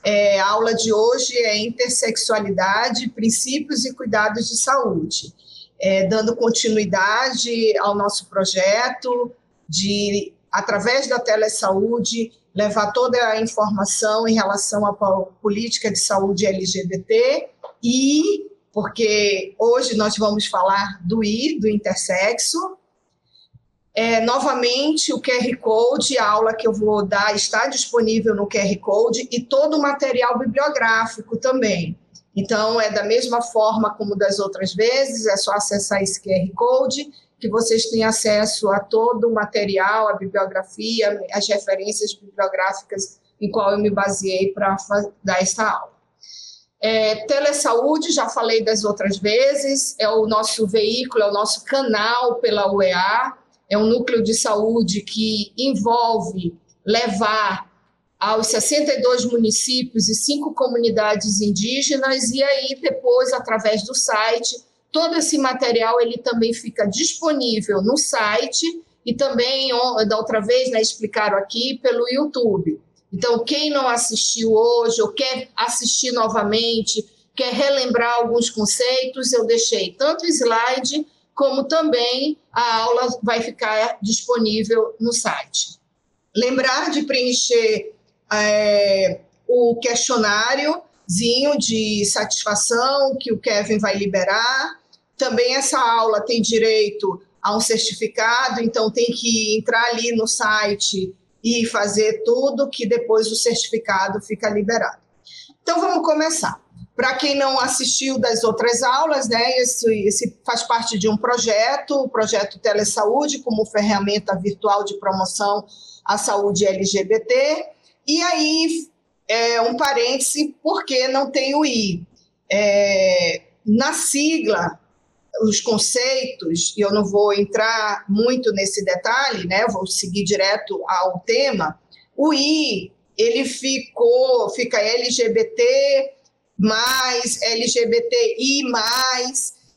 A aula de hoje é intersexualidade, princípios e cuidados de saúde, dando continuidade ao nosso projeto de, através da telesaúde, levar toda a informação em relação à política de saúde LGBT e, porque hoje nós vamos falar do I, do intersexo. Novamente, o QR Code, a aula que eu vou dar está disponível no QR Code e todo o material bibliográfico também. Então, da mesma forma como das outras vezes, é só acessar esse QR Code que vocês têm acesso a todo o material, a bibliografia, as referências bibliográficas em qual eu me baseei para dar essa aula. Telesaúde, já falei das outras vezes, é o nosso veículo, é o nosso canal pela UEA, é um núcleo de saúde que envolve levar aos 62 municípios e 5 comunidades indígenas, e aí depois, através do site, todo esse material ele também fica disponível no site e também, da outra vez, explicaram aqui, pelo YouTube. Então, quem não assistiu hoje ou quer assistir novamente, quer relembrar alguns conceitos, eu deixei tanto o slide como também a aula vai ficar disponível no site. Lembrar de preencher o questionáriozinho de satisfação que o Kevin vai liberar. Também essa aula tem direito a um certificado, então tem que entrar ali no site e fazer tudo, que depois o certificado fica liberado. Então, vamos começar. Para quem não assistiu das outras aulas, esse faz parte de um projeto, o projeto Telesaúde, como ferramenta virtual de promoção à saúde LGBT. E aí, um parêntese, porque não tem o I. Na sigla, os conceitos, e eu não vou entrar muito nesse detalhe, vou seguir direto ao tema, o I, ele fica LGBT, mais LGBTI+,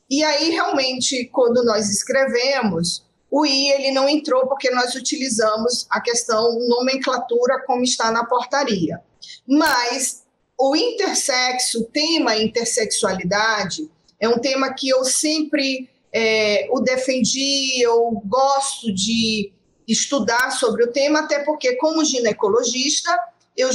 e aí realmente quando nós escrevemos, o I ele não entrou porque nós utilizamos a questão nomenclatura como está na portaria. Mas o intersexo, o tema intersexualidade, é um tema que eu sempre o defendi, eu gosto de estudar sobre o tema, até porque como ginecologista, eu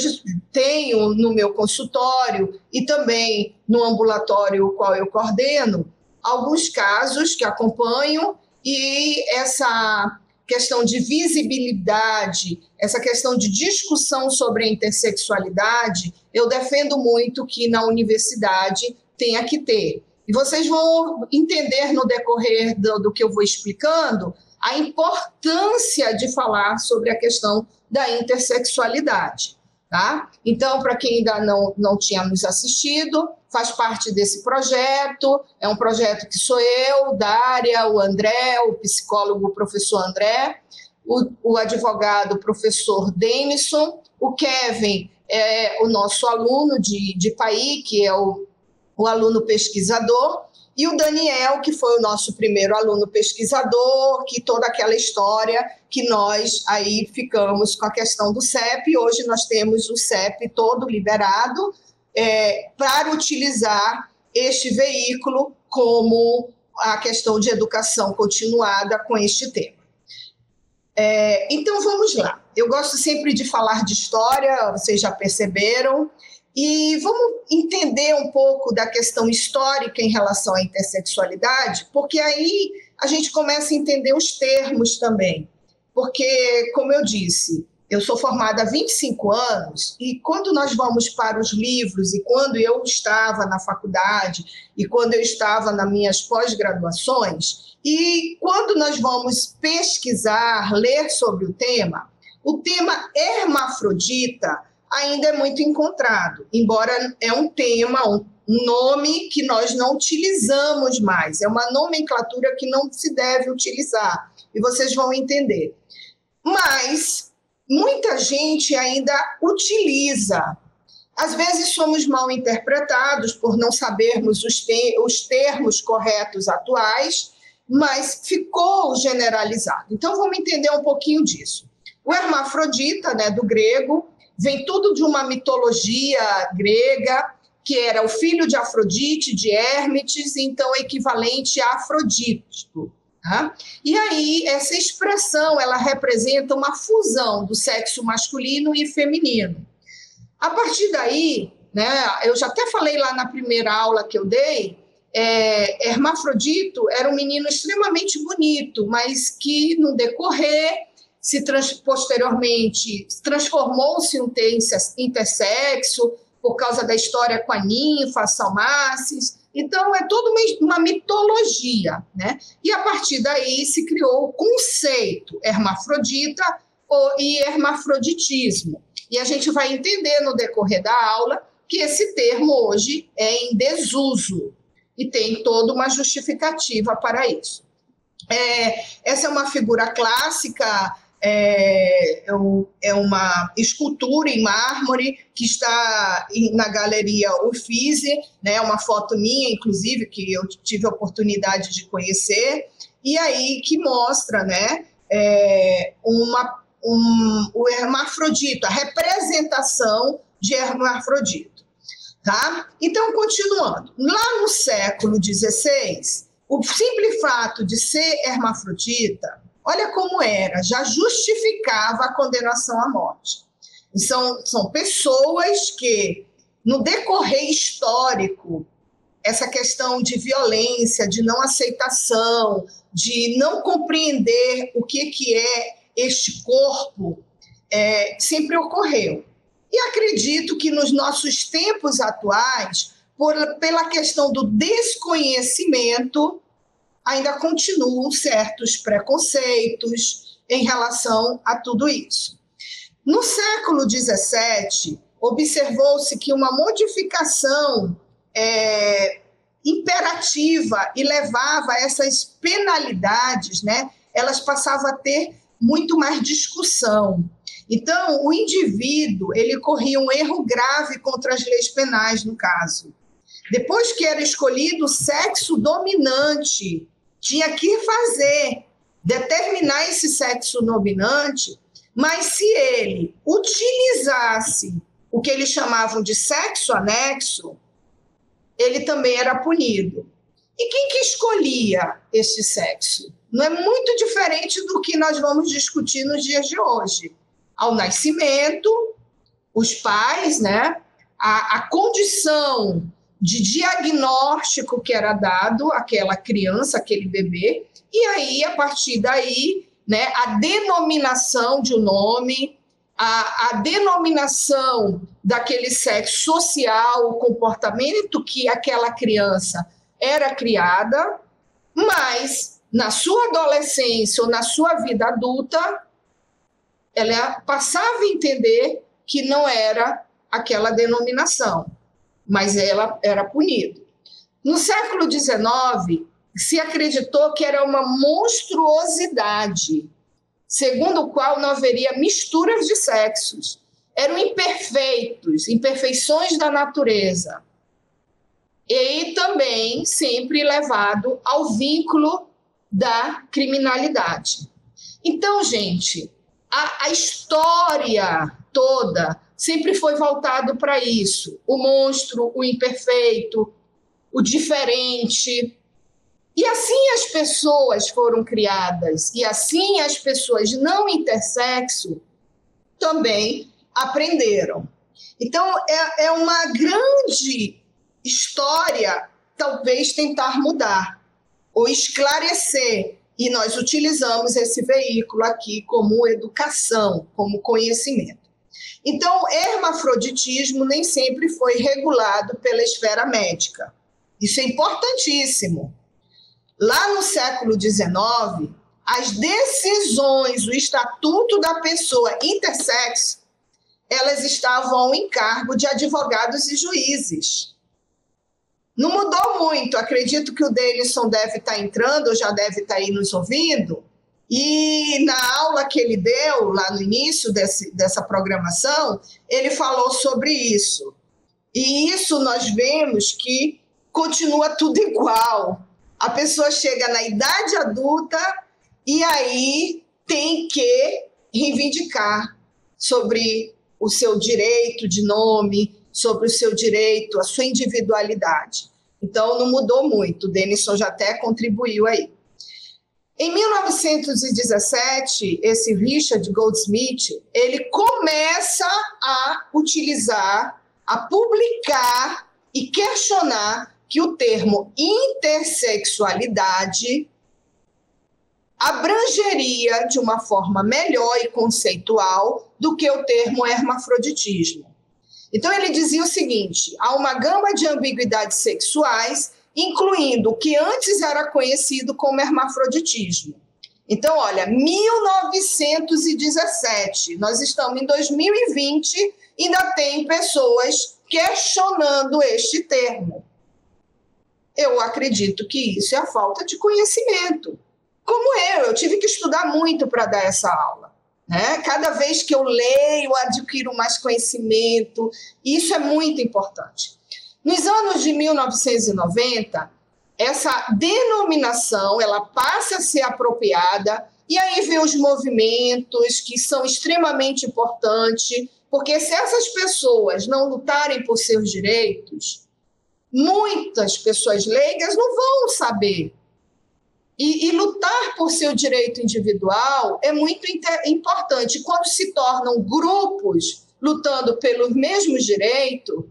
tenho no meu consultório e também no ambulatório o qual eu coordeno, alguns casos que acompanho, e essa questão de visibilidade, essa questão de discussão sobre a intersexualidade, eu defendo muito que na universidade tenha que ter. E vocês vão entender no decorrer do que eu vou explicando a importância de falar sobre a questão da intersexualidade. Tá? Então, para quem ainda não tinha nos assistido, faz parte desse projeto, é um projeto que sou eu, Dária, o André, o psicólogo o professor André, o advogado o professor Denison, o Kevin é o nosso aluno de PAI, que é o aluno pesquisador, e o Daniel, que foi o nosso primeiro aluno pesquisador, que toda aquela história que nós aí ficamos com a questão do CEP, hoje nós temos o CEP todo liberado para utilizar este veículo como a questão de educação continuada com este tema. Então, vamos lá. Eu gosto sempre de falar de história, vocês já perceberam, e vamos entender um pouco da questão histórica em relação à intersexualidade, porque aí a gente começa a entender os termos também. Porque, como eu disse, eu sou formada há 25 anos, e quando nós vamos para os livros, e quando eu estava na faculdade, e quando eu estava nas minhas pós-graduações, e quando nós vamos pesquisar, ler sobre o tema hermafrodita ainda é muito encontrado, embora é um tema, um nome que nós não utilizamos mais, é uma nomenclatura que não se deve utilizar, e vocês vão entender. Mas muita gente ainda utiliza. Às vezes somos mal interpretados por não sabermos os termos corretos atuais, mas ficou generalizado. Então, vamos entender um pouquinho disso. O hermafrodita, do grego, vem tudo de uma mitologia grega, que era o filho de Afrodite, de Hermes, então equivalente a Afrodito. Tá? E aí, essa expressão, ela representa uma fusão do sexo masculino e feminino. A partir daí, né, eu já até falei lá na primeira aula que eu dei, Hermafrodito era um menino extremamente bonito, mas que, no decorrer, posteriormente, transformou-se em um intersexo, por causa da história com a ninfa, Salmacis. Então, é toda uma mitologia, né? E, a partir daí, se criou o conceito hermafrodita e hermafroditismo. E a gente vai entender no decorrer da aula que esse termo hoje é em desuso e tem toda uma justificativa para isso. Essa é uma figura clássica, é uma escultura em mármore que está na Galeria Uffizi, né, uma foto minha, inclusive, que eu tive a oportunidade de conhecer, e aí que mostra, né, o hermafrodito, a representação de hermafrodito. Tá? Então, continuando, lá no século XVI, o simples fato de ser hermafrodita, olha como era, já justificava a condenação à morte. São pessoas que, no decorrer histórico, essa questão de violência, de não aceitação, de não compreender o que é este corpo, sempre ocorreu. E acredito que nos nossos tempos atuais, pela questão do desconhecimento, ainda continuam certos preconceitos em relação a tudo isso. No século XVII, observou-se que uma modificação imperativa e levava a essas penalidades, né? Elas passavam a ter muito mais discussão. Então, o indivíduo, ele corria um erro grave contra as leis penais, no caso. Depois que era escolhido o sexo dominante, tinha que determinar esse sexo dominante, mas se ele utilizasse o que eles chamavam de sexo anexo, ele também era punido. E quem que escolhia esse sexo? Não é muito diferente do que nós vamos discutir nos dias de hoje. Ao nascimento, os pais, né, a condição de diagnóstico que era dado àquela criança, aquele bebê, e aí, a partir daí, né, a denominação de um nome, a denominação daquele sexo social, o comportamento que aquela criança era criada, mas na sua adolescência ou na sua vida adulta, ela passava a entender que não era aquela denominação, mas ela era punida. No século XIX, se acreditou que era uma monstruosidade, segundo o qual não haveria misturas de sexos. Eram imperfeições da natureza. E também sempre levado ao vínculo da criminalidade. Então, gente, a história toda sempre foi voltado para isso. O monstro, o imperfeito, o diferente. E assim as pessoas foram criadas, e assim as pessoas não intersexo também aprenderam. Então, é uma grande história, talvez, tentar mudar ou esclarecer, e nós utilizamos esse veículo aqui como educação, como conhecimento. Então, o hermafroditismo nem sempre foi regulado pela esfera médica. Isso é importantíssimo. Lá no século XIX, as decisões, o estatuto da pessoa intersexo, elas estavam ao encargo de advogados e juízes. Não mudou muito, acredito que o Deilson deve estar entrando, ou já deve estar aí nos ouvindo, e na aula que ele deu, lá no início dessa programação, ele falou sobre isso. E isso nós vemos que continua tudo igual. A pessoa chega na idade adulta e aí tem que reivindicar sobre o seu direito de nome, sobre o seu direito, a sua individualidade. Então, não mudou muito, o Denison já até contribuiu aí. Em 1917, esse Richard Goldsmith, ele começa a utilizar, a publicar e questionar que o termo intersexualidade abrangeria de uma forma melhor e conceitual do que o termo hermafroditismo. Então, ele dizia o seguinte: há uma gama de ambiguidades sexuais, incluindo o que antes era conhecido como hermafroditismo. Então, olha, 1917, nós estamos em 2020, ainda tem pessoas questionando este termo. Eu acredito que isso é a falta de conhecimento. Como eu tive que estudar muito para dar essa aula. Né? Cada vez que eu leio, eu adquiro mais conhecimento, e isso é muito importante. Nos anos de 1990, essa denominação ela passa a ser apropriada, e aí vem os movimentos que são extremamente importantes, porque se essas pessoas não lutarem por seus direitos, muitas pessoas leigas não vão saber. E lutar por seu direito individual é muito importante. Quando se tornam grupos lutando pelos mesmos direitos,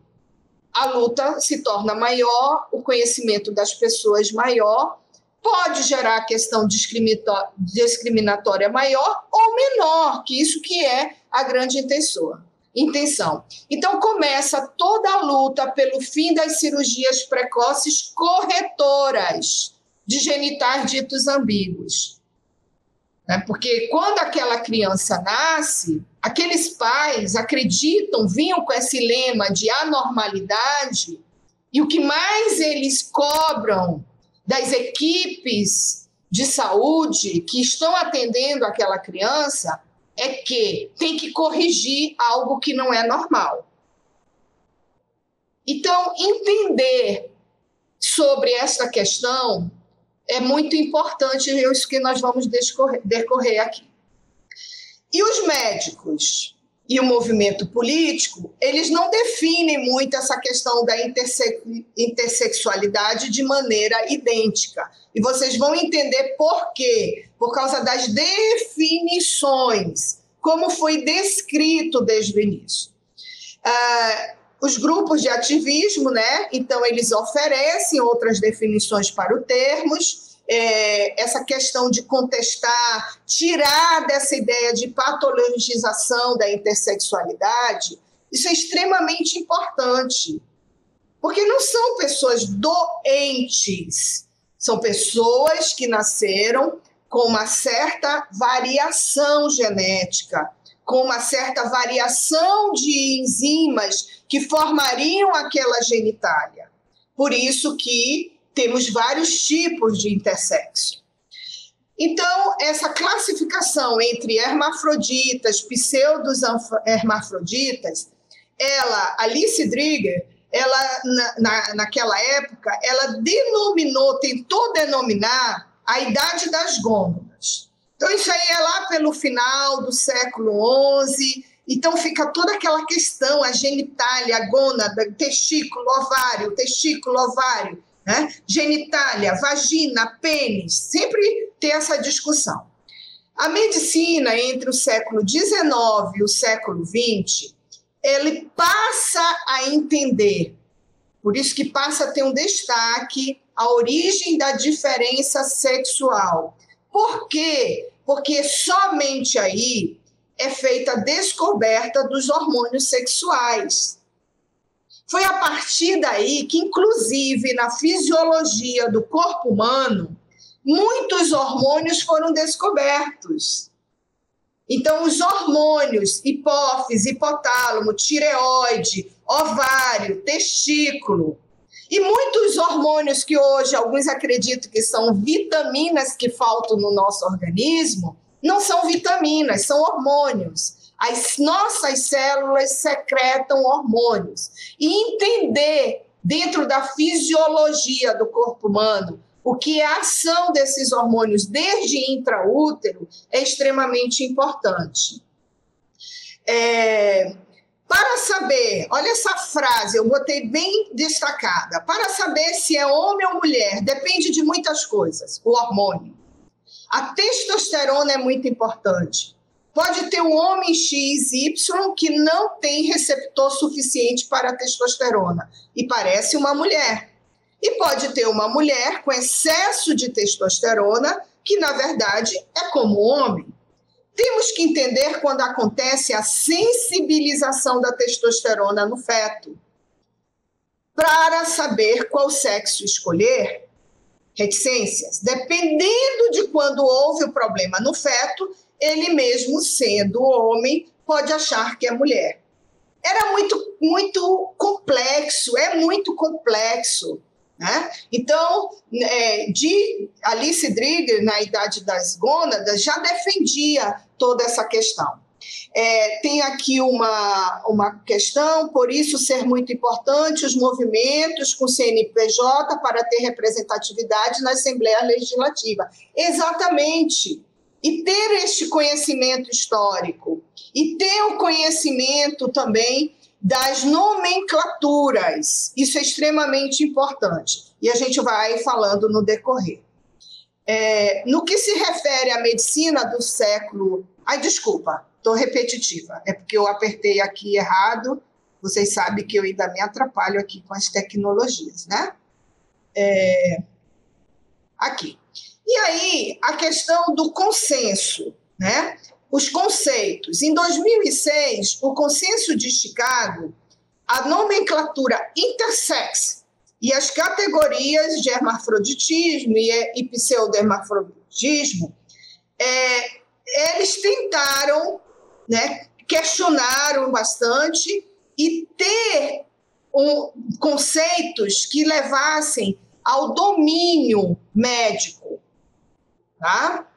a luta se torna maior, o conhecimento das pessoas maior, pode gerar questão discriminatória maior ou menor, que isso que é a grande intenção. Então, começa toda a luta pelo fim das cirurgias precoces corretoras de genitais ditos ambíguos. Porque quando aquela criança nasce, aqueles pais acreditam, vinham com esse lema de anormalidade, e o que mais eles cobram das equipes de saúde que estão atendendo aquela criança é que tem que corrigir algo que não é normal. Então, entender sobre essa questão é muito importante, é isso que nós vamos decorrer aqui. E os médicos e o movimento político, eles não definem muito essa questão da intersexualidade de maneira idêntica. E vocês vão entender por quê. Por causa das definições, como foi descrito desde o início. Os grupos de ativismo, né? Então, eles oferecem outras definições para os termos. Essa questão de contestar, tirar dessa ideia de patologização da intersexualidade, isso é extremamente importante, porque não são pessoas doentes, são pessoas que nasceram com uma certa variação genética, com uma certa variação de enzimas que formariam aquela genitália. Por isso que temos vários tipos de intersexo. Então, essa classificação entre hermafroditas, pseudos hermafroditas, Alice Dreger, naquela época, ela tentou denominar a idade das gônadas. Então, isso aí é lá pelo final do século XI. Então, fica toda aquela questão, a genitália, a gônada, testículo, ovário, né? Genitália, vagina, pênis, sempre tem essa discussão. A medicina, entre o século XIX e o século XX, ele passa a entender, por isso que passa a ter um destaque, a origem da diferença sexual. Por quê? Porque somente aí é feita a descoberta dos hormônios sexuais. Foi a partir daí que, inclusive, na fisiologia do corpo humano, muitos hormônios foram descobertos. Então, os hormônios, hipófise, hipotálamo, tireoide, ovário, testículo, e muitos hormônios que hoje alguns acreditam que são vitaminas que faltam no nosso organismo, não são vitaminas, são hormônios. As nossas células secretam hormônios. E entender, dentro da fisiologia do corpo humano, o que é a ação desses hormônios desde intraútero é extremamente importante. Para saber, olha essa frase, eu botei bem destacada. Para saber se é homem ou mulher, depende de muitas coisas. O hormônio. A testosterona é muito importante. Pode ter um homem XY que não tem receptor suficiente para a testosterona e parece uma mulher. E pode ter uma mulher com excesso de testosterona que, na verdade, é como homem. Temos que entender quando acontece a sensibilização da testosterona no feto. Para saber qual sexo escolher, reticências. Dependendo de quando houve o problema no feto, ele mesmo sendo homem pode achar que é mulher. Era muito complexo, é muito complexo. Né? Então, de Alice Dreger, na Idade das Gônadas, já defendia toda essa questão. Tem aqui uma questão, por isso ser muito importante os movimentos com CNPJ para ter representatividade na Assembleia Legislativa. Exatamente. E ter este conhecimento histórico, e ter o conhecimento também das nomenclaturas. Isso é extremamente importante. E a gente vai falando no decorrer. No que se refere à medicina do século... Ai, desculpa, estou repetitiva. É porque eu apertei aqui errado. Vocês sabem que eu ainda me atrapalho aqui com as tecnologias, né? Aqui. E aí, a questão do consenso, né? Os conceitos. Em 2006, o Consenso de Chicago, a nomenclatura intersex e as categorias de hermafroditismo e pseudohermafroditismo, eles tentaram, né, questionaram bastante e ter conceitos que levassem ao domínio médico, tá?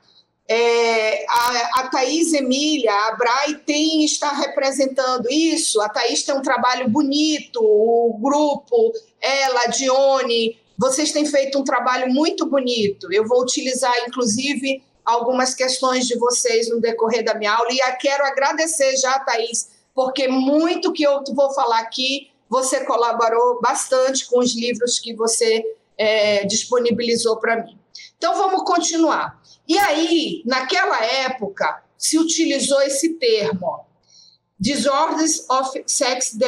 A Thaís Emília, a Bray está representando isso. A Thaís tem um trabalho bonito, o grupo, ela, a Dione, vocês têm feito um trabalho muito bonito. Eu vou utilizar, inclusive, algumas questões de vocês no decorrer da minha aula, e quero agradecer já, Thaís, porque muito que eu vou falar aqui, você colaborou bastante com os livros que você disponibilizou para mim. Então, vamos continuar. E aí, naquela época, se utilizou esse termo, Disorders of Sex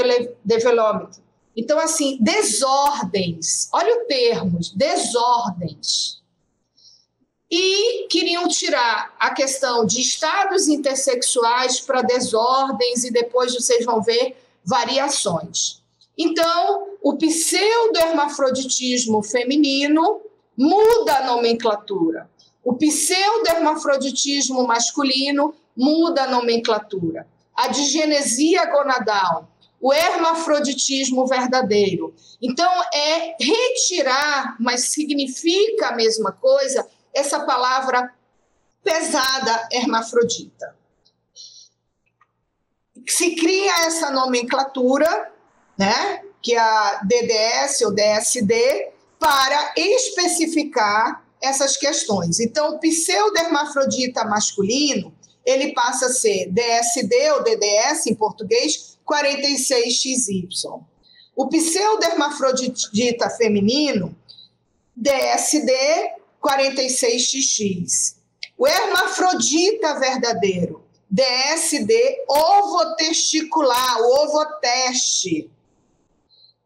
Development. Então, assim, desordens, olha o termo, desordens. E queriam tirar a questão de estados intersexuais para desordens, e depois vocês vão ver variações. Então, o pseudohermafroditismo feminino muda a nomenclatura. O pseudohermafroditismo masculino muda a nomenclatura. A digenesia gonadal, o hermafroditismo verdadeiro. Então, é retirar, mas significa a mesma coisa, essa palavra pesada, hermafrodita. Se cria essa nomenclatura, né, que é a DDS ou DSD, para especificar essas questões. Então, o pseudohermafrodita masculino, ele passa a ser DSD ou DDS, em português, 46XY. O pseudohermafrodita feminino, DSD, 46XX. O hermafrodita verdadeiro, DSD ovotesticular, o ovoteste.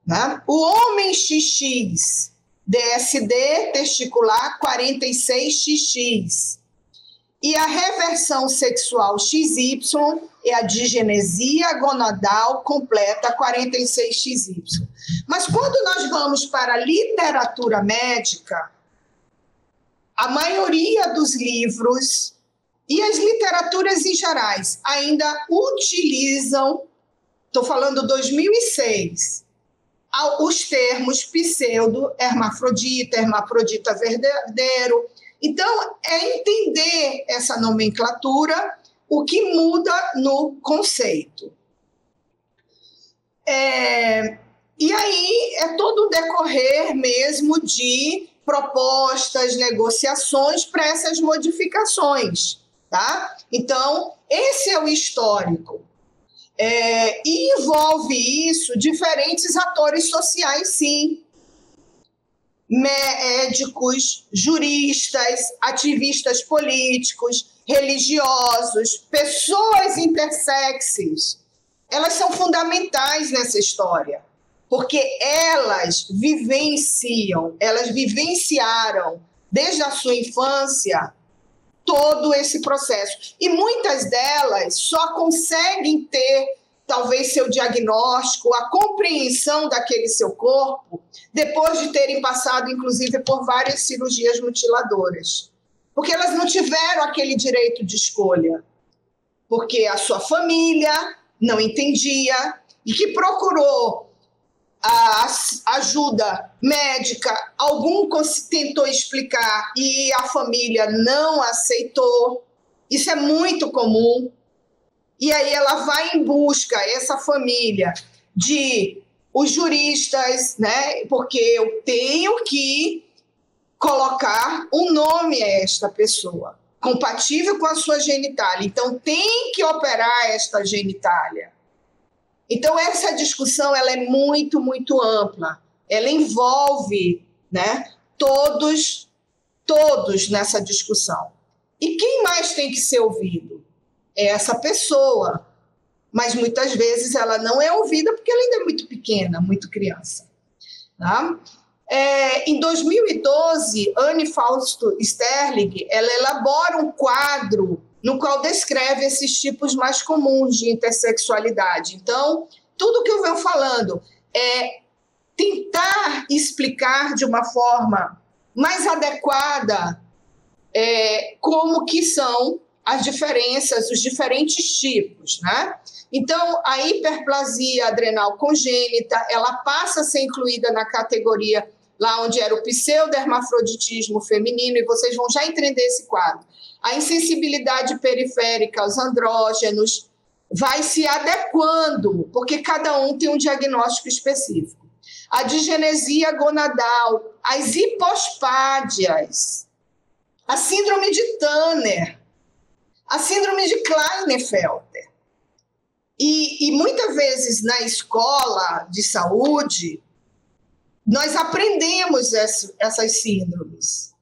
Né? O homem XX, DSD testicular 46XX. E a reversão sexual XY é a digenesia gonadal completa 46XY. Mas quando nós vamos para a literatura médica, a maioria dos livros e as literaturas em gerais ainda utilizam, estou falando 2006, os termos pseudo-hermafrodita, hermafrodita verdadeiro. Então, é entender essa nomenclatura, o que muda no conceito. E aí é todo um decorrer mesmo de propostas, negociações para essas modificações, tá? Então, esse é o histórico. E envolve isso diferentes atores sociais, sim. Médicos, juristas, ativistas políticos, religiosos, pessoas intersexes. Elas são fundamentais nessa história, porque elas vivenciaram desde a sua infância todo esse processo. E muitas delas só conseguem ter, talvez, seu diagnóstico, a compreensão daquele seu corpo, depois de terem passado, inclusive, por várias cirurgias mutiladoras. Porque elas não tiveram aquele direito de escolha. Porque a sua família não entendia e que procurou a ajuda médica, algum tentou explicar e a família não aceitou. Isso é muito comum. E aí ela vai em busca, essa família, de os juristas, né? Porque eu tenho que colocar um nome a esta pessoa, compatível com a sua genitália. Então, tem que operar esta genitália. Então, essa discussão ela é muito, muito ampla. Ela envolve, né, todos nessa discussão. E quem mais tem que ser ouvido? É essa pessoa. Mas, muitas vezes, ela não é ouvida porque ela ainda é muito pequena, muito criança. Tá? Em 2012, Anne Fausto Sterling ela elabora um quadro no qual descreve esses tipos mais comuns de intersexualidade. Então, tudo que eu venho falando é tentar explicar de uma forma mais adequada como que são as diferenças, os diferentes tipos, né? Então, a hiperplasia adrenal congênita, ela passa a ser incluída na categoria lá onde era o pseudohermafroditismo feminino, e vocês vão já entender esse quadro. A insensibilidade periférica aos andrógenos vai se adequando, porque cada um tem um diagnóstico específico. A digenesia gonadal, as hipospádias, a síndrome de Turner, a síndrome de Klinefelter. E muitas vezes na escola de saúde, nós aprendemos essas síndromes,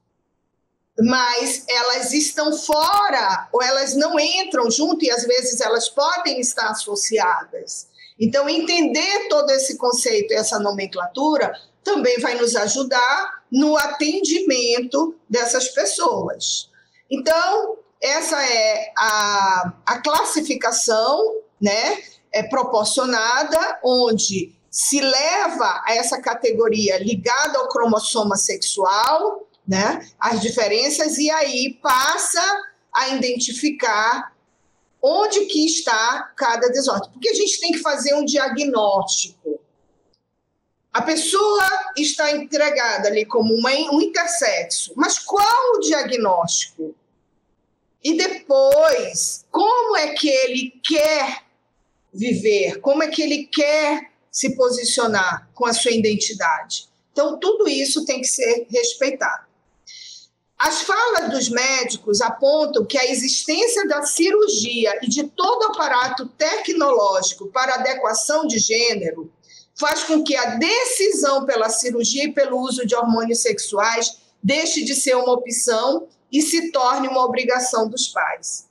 mas elas estão fora ou elas não entram junto e às vezes elas podem estar associadas. Então, entender todo esse conceito e essa nomenclatura também vai nos ajudar no atendimento dessas pessoas. Então, essa é a classificação, né, proporcionada, onde se leva a essa categoria ligada ao cromossoma sexual, né, as diferenças, e aí passa a identificar onde que está cada desordem. Porque a gente tem que fazer um diagnóstico. A pessoa está entregada ali como um intersexo, mas qual o diagnóstico? E depois, como é que ele quer viver? Como é que ele quer se posicionar com a sua identidade? Então, tudo isso tem que ser respeitado. As falas dos médicos apontam que a existência da cirurgia e de todo o aparato tecnológico para adequação de gênero faz com que a decisão pela cirurgia e pelo uso de hormônios sexuais deixe de ser uma opção e se torne uma obrigação dos pais.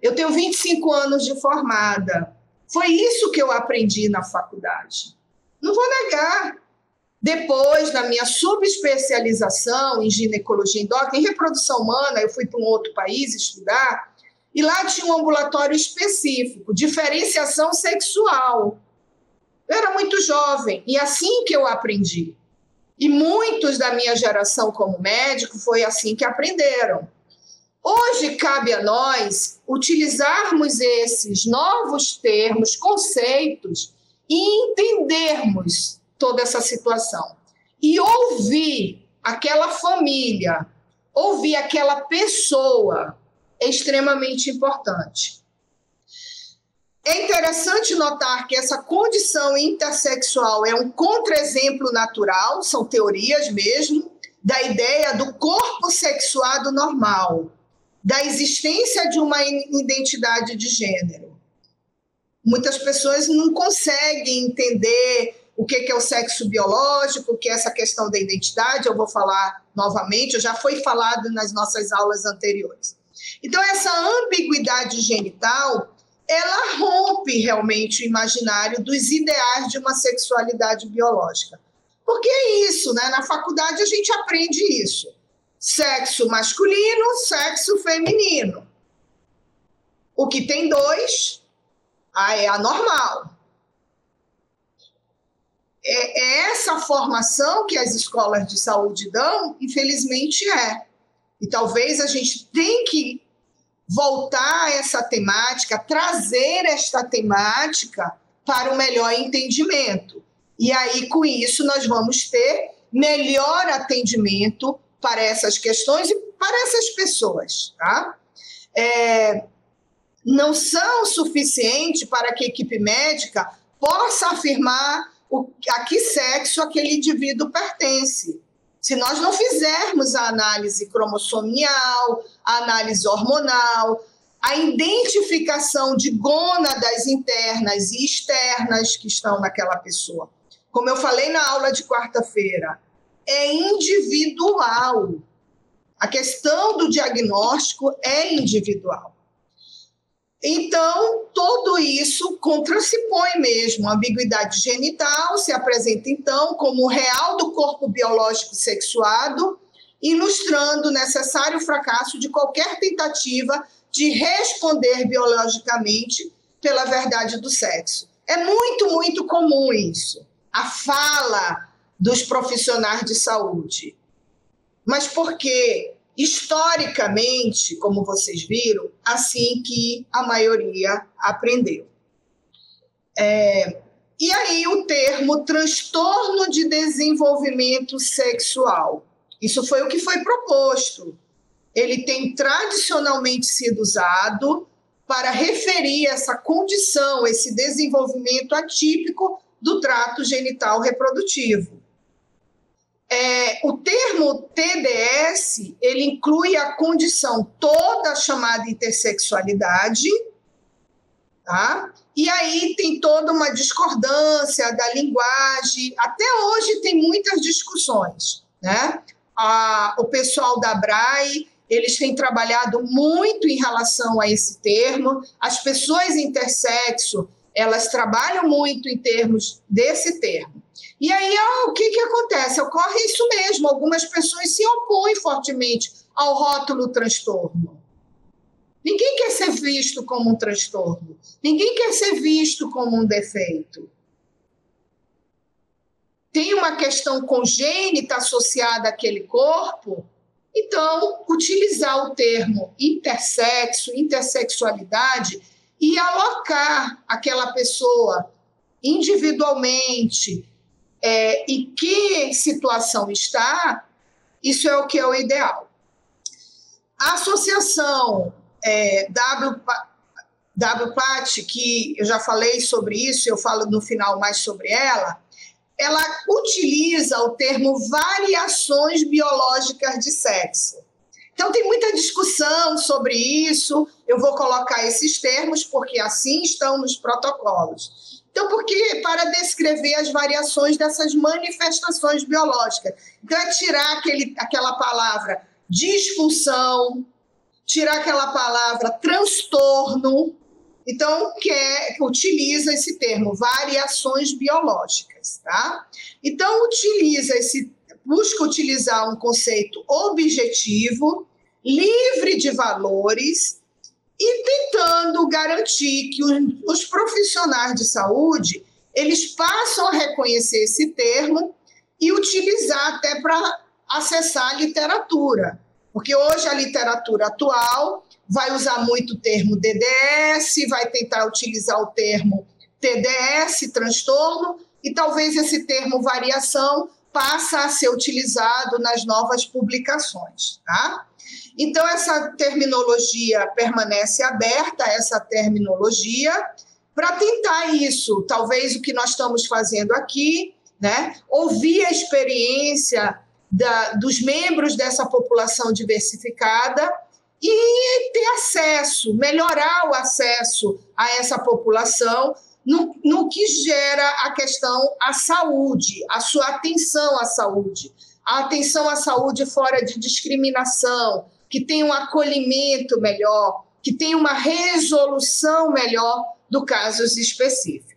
Eu tenho 25 anos de formada. Foi isso que eu aprendi na faculdade. Não vou negar. Depois, na minha subespecialização em ginecologia endócrina, em reprodução humana, eu fui para um outro país estudar, e lá tinha um ambulatório específico, diferenciação sexual. Eu era muito jovem, e assim que eu aprendi. E muitos da minha geração como médico foi assim que aprenderam. Hoje cabe a nós utilizarmos esses novos termos, conceitos e entendermos toda essa situação. E ouvir aquela família, ouvir aquela pessoa é extremamente importante. É interessante notar que essa condição intersexual é um contra-exemplo natural, são teorias mesmo, da ideia do corpo sexuado normal, da existência de uma identidade de gênero. Muitas pessoas não conseguem entender o que é o sexo biológico, o que é essa questão da identidade. Eu vou falar novamente, já foi falado nas nossas aulas anteriores. Então, essa ambiguidade genital, ela rompe realmente o imaginário dos ideais de uma sexualidade biológica. Porque é isso, né? Na faculdade a gente aprende isso. Sexo masculino, sexo feminino. O que tem dois, é anormal. É essa formação que as escolas de saúde dão, infelizmente é. E talvez a gente tenha que voltar a essa temática, trazer esta temática para o melhor entendimento. E aí, com isso, nós vamos ter melhor atendimento para essas questões e para essas pessoas. Tá? Não são suficientes para que a equipe médica possa afirmar a que sexo aquele indivíduo pertence. Se nós não fizermos a análise cromossomial, a análise hormonal, a identificação de gônadas internas e externas que estão naquela pessoa. Como eu falei na aula de quarta-feira, é individual. A questão do diagnóstico é individual. Então, tudo isso contrapõe mesmo. A ambiguidade genital se apresenta, então, como o real do corpo biológico sexuado, ilustrando o necessário fracasso de qualquer tentativa de responder biologicamente pela verdade do sexo. É muito, muito comum isso, a fala dos profissionais de saúde. Mas por quê? Historicamente, como vocês viram, assim que a maioria aprendeu. E aí o termo transtorno de desenvolvimento sexual. Isso foi o que foi proposto. Ele tem tradicionalmente sido usado para referir essa condição, esse desenvolvimento atípico do trato genital reprodutivo. O termo TDS, ele inclui a condição toda chamada intersexualidade, tá? E aí tem toda uma discordância da linguagem. Até hoje tem muitas discussões, né? O pessoal da ABRAE, eles têm trabalhado muito em relação a esse termo. As pessoas intersexo, elas trabalham muito em termos desse termo. E aí, o que acontece? Ocorre isso mesmo, algumas pessoas se opõem fortemente ao rótulo transtorno. Ninguém quer ser visto como um transtorno, ninguém quer ser visto como um defeito. Tem uma questão congênita associada àquele corpo, então, utilizar o termo intersexo, intersexualidade e alocar aquela pessoa individualmente, em que situação está, isso é o que é o ideal. A associação WPATH, que eu já falei sobre isso, eu falo no final mais sobre ela utiliza o termo variações biológicas de sexo. Então, tem muita discussão sobre isso, eu vou colocar esses termos, porque assim estão nos protocolos. Então, porque para descrever as variações dessas manifestações biológicas. Então, é tirar aquela palavra disfunção, tirar aquela palavra transtorno. Então, utiliza esse termo, variações biológicas, tá? Então, busca utilizar um conceito objetivo, livre de valores, e tentando garantir que os profissionais de saúde, eles passam a reconhecer esse termo e utilizar até para acessar a literatura. Porque hoje a literatura atual vai usar muito o termo DDS, vai tentar utilizar o termo TDS, transtorno, e talvez esse termo variação passe a ser utilizado nas novas publicações, tá? Então, essa terminologia permanece aberta, essa terminologia, para tentar isso. Talvez o que nós estamos fazendo aqui, né? Ouvir a experiência dos membros dessa população diversificada e ter acesso, melhorar o acesso a essa população no que gera a questão à saúde, a sua atenção à saúde, a atenção à saúde fora de discriminação, que tem um acolhimento melhor, que tem uma resolução melhor do casos específicos.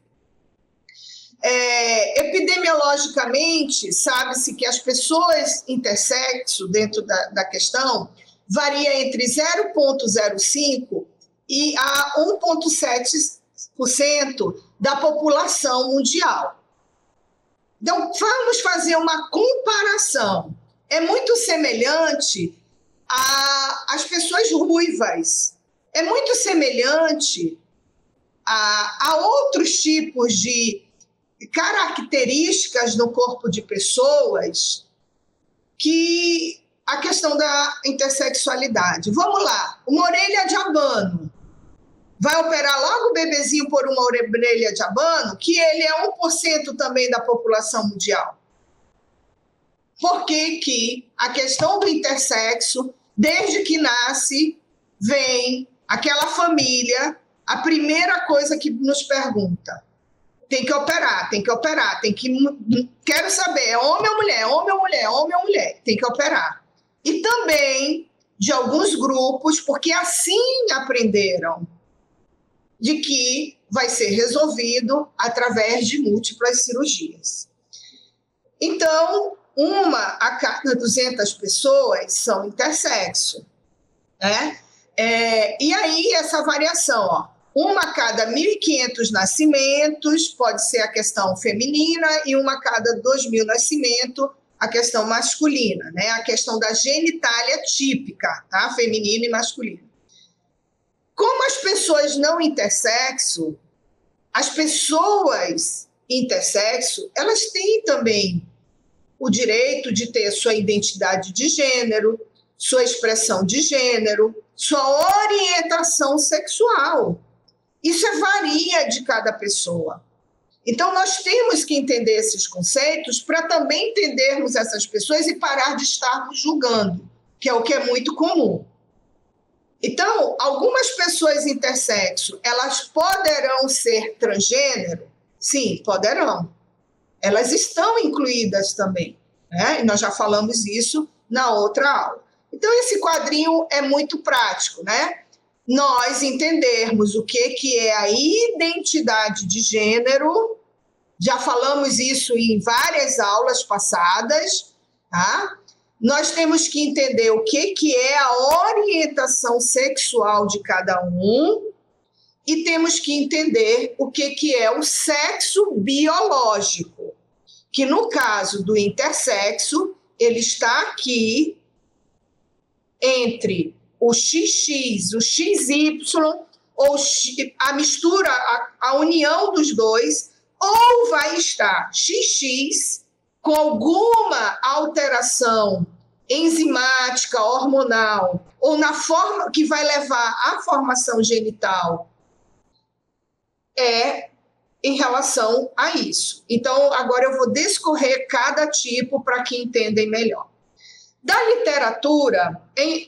Epidemiologicamente, sabe-se que as pessoas intersexo, dentro da questão, varia entre 0,05% e a 1,7% da população mundial. Então, vamos fazer uma comparação. É muito semelhante às pessoas ruivas, é muito semelhante a outros tipos de características no corpo de pessoas que a questão da intersexualidade. Vamos lá, uma orelha de abano. Vai operar logo o bebezinho por uma orelha de abano, que ele é 1% também da população mundial. Por que a questão do intersexo, desde que nasce, vem aquela família, a primeira coisa que nos pergunta: tem que operar, quero saber, é homem ou mulher, homem ou mulher, homem ou mulher, tem que operar. E também de alguns grupos, porque assim aprenderam, de que vai ser resolvido através de múltiplas cirurgias. Então, 1 a cada 200 pessoas são intersexo, né? E aí, essa variação, ó, 1 a cada 1.500 nascimentos pode ser a questão feminina e 1 a cada 2.000 nascimentos a questão masculina, né? A questão da genitália típica, tá? Feminina e masculina. Como as pessoas não intersexo, as pessoas intersexo, elas têm também o direito de ter sua identidade de gênero, sua expressão de gênero, sua orientação sexual. Isso varia de cada pessoa. Então, nós temos que entender esses conceitos para também entendermos essas pessoas e parar de estarmos julgando, que é o que é muito comum. Então, algumas pessoas intersexo, elas poderão ser transgênero? Sim, poderão. Elas estão incluídas também, né? E nós já falamos isso na outra aula. Então, esse quadrinho é muito prático, né? Nós entendermos o que é a identidade de gênero, já falamos isso em várias aulas passadas, tá? Nós temos que entender o que é a orientação sexual de cada um e temos que entender o que é o sexo biológico, que no caso do intersexo, ele está aqui entre o XX, o XY, ou a mistura, a união dos dois, ou vai estar XX com alguma alteração enzimática, hormonal, ou na forma que vai levar à formação genital, em relação a isso. Então, agora eu vou descorrer cada tipo para que entendam melhor. Da literatura,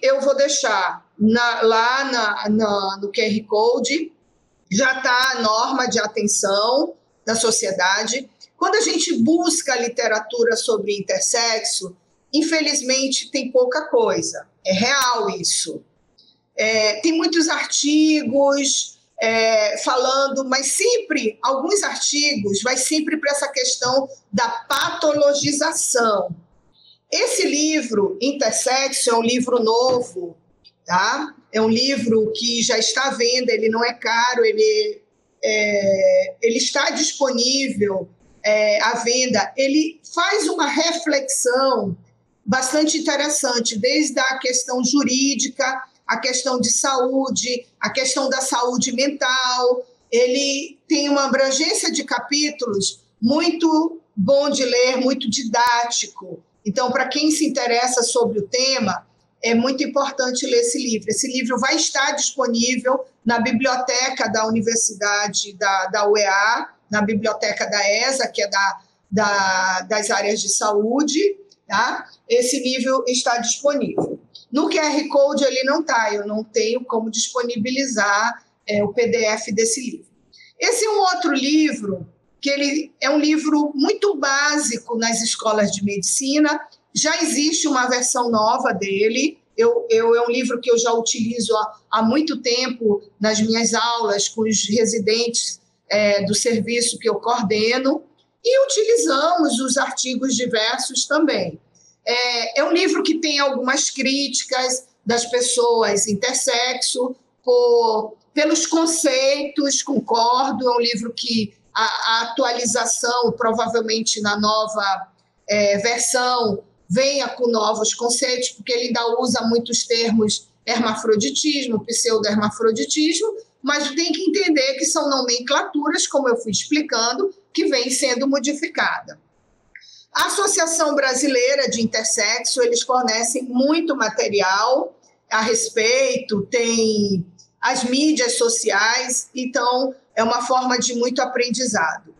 eu vou deixar lá no QR Code, já está a norma de atenção da sociedade. Quando a gente busca literatura sobre intersexo, infelizmente tem pouca coisa. É real isso. Tem muitos artigos falando, mas sempre, alguns artigos, vai sempre para essa questão da patologização. Esse livro, Intersexo, é um livro novo, tá? É um livro que já está à venda, ele não é caro, ele está disponível à venda. Ele faz uma reflexão bastante interessante, desde a questão jurídica, a questão de saúde, a questão da saúde mental. Ele tem uma abrangência de capítulos muito bom de ler, muito didático. Então, para quem se interessa sobre o tema, é muito importante ler esse livro. Esse livro vai estar disponível na biblioteca da Universidade da UEA, na biblioteca da ESA, que é das áreas de saúde, tá? Esse livro está disponível. No QR Code ele não está, eu não tenho como disponibilizar o PDF desse livro. Esse é um outro livro, que ele é um livro muito básico nas escolas de medicina, já existe uma versão nova dele, é um livro que eu já utilizo há muito tempo nas minhas aulas com os residentes do serviço que eu coordeno, e utilizamos os artigos diversos também. É um livro que tem algumas críticas das pessoas intersexo, pelos conceitos, concordo, é um livro que a atualização, provavelmente na nova versão, venha com novos conceitos, porque ele ainda usa muitos termos hermafroditismo, pseudo-hermafroditismo, mas tem que entender que são nomenclaturas, como eu fui explicando, que vem sendo modificada. A Associação Brasileira de Intersexo, eles fornecem muito material a respeito, tem as mídias sociais, então é uma forma de muito aprendizado.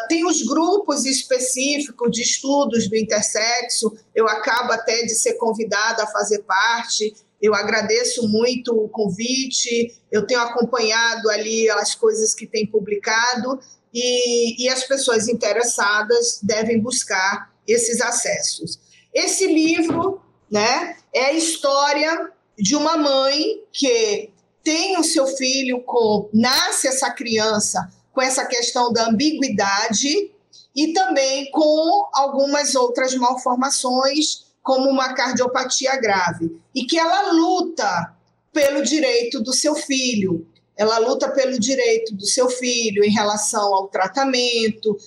Tem os grupos específicos de estudos do intersexo, eu acabo até de ser convidada a fazer parte, eu agradeço muito o convite, eu tenho acompanhado ali as coisas que tem publicado, e as pessoas interessadas devem buscar esses acessos. Esse livro, né, é a história de uma mãe que tem o seu filho, nasce essa criança com essa questão da ambiguidade e também com algumas outras malformações, como uma cardiopatia grave, e que ela luta pelo direito do seu filho. Ela luta pelo direito do seu filho em relação ao tratamento,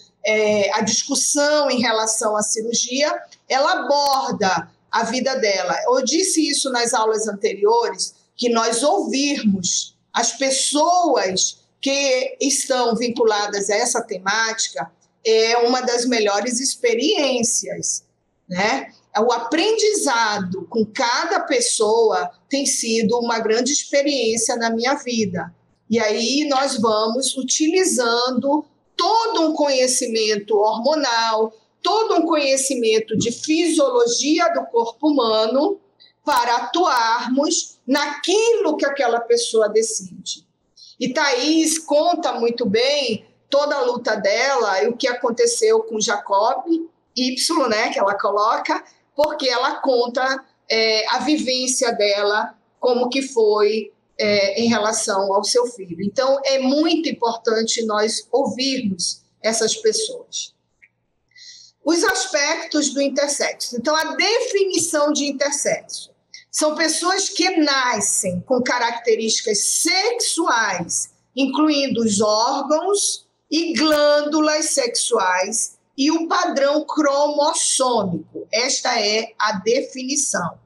a discussão em relação à cirurgia, ela aborda a vida dela. Eu disse isso nas aulas anteriores, que nós ouvirmos as pessoas que estão vinculadas a essa temática é uma das melhores experiências, né? O aprendizado com cada pessoa tem sido uma grande experiência na minha vida. E aí nós vamos utilizando todo um conhecimento hormonal, todo um conhecimento de fisiologia do corpo humano para atuarmos naquilo que aquela pessoa decide. E Thaís conta muito bem toda a luta dela e o que aconteceu com Jacob, Y, né, que ela coloca, porque ela conta a vivência dela, como que foi em relação ao seu filho. Então, é muito importante nós ouvirmos essas pessoas. Os aspectos do intersexo. Então, a definição de intersexo. São pessoas que nascem com características sexuais, incluindo os órgãos e glândulas sexuais, e o padrão cromossômico. Esta é a definição.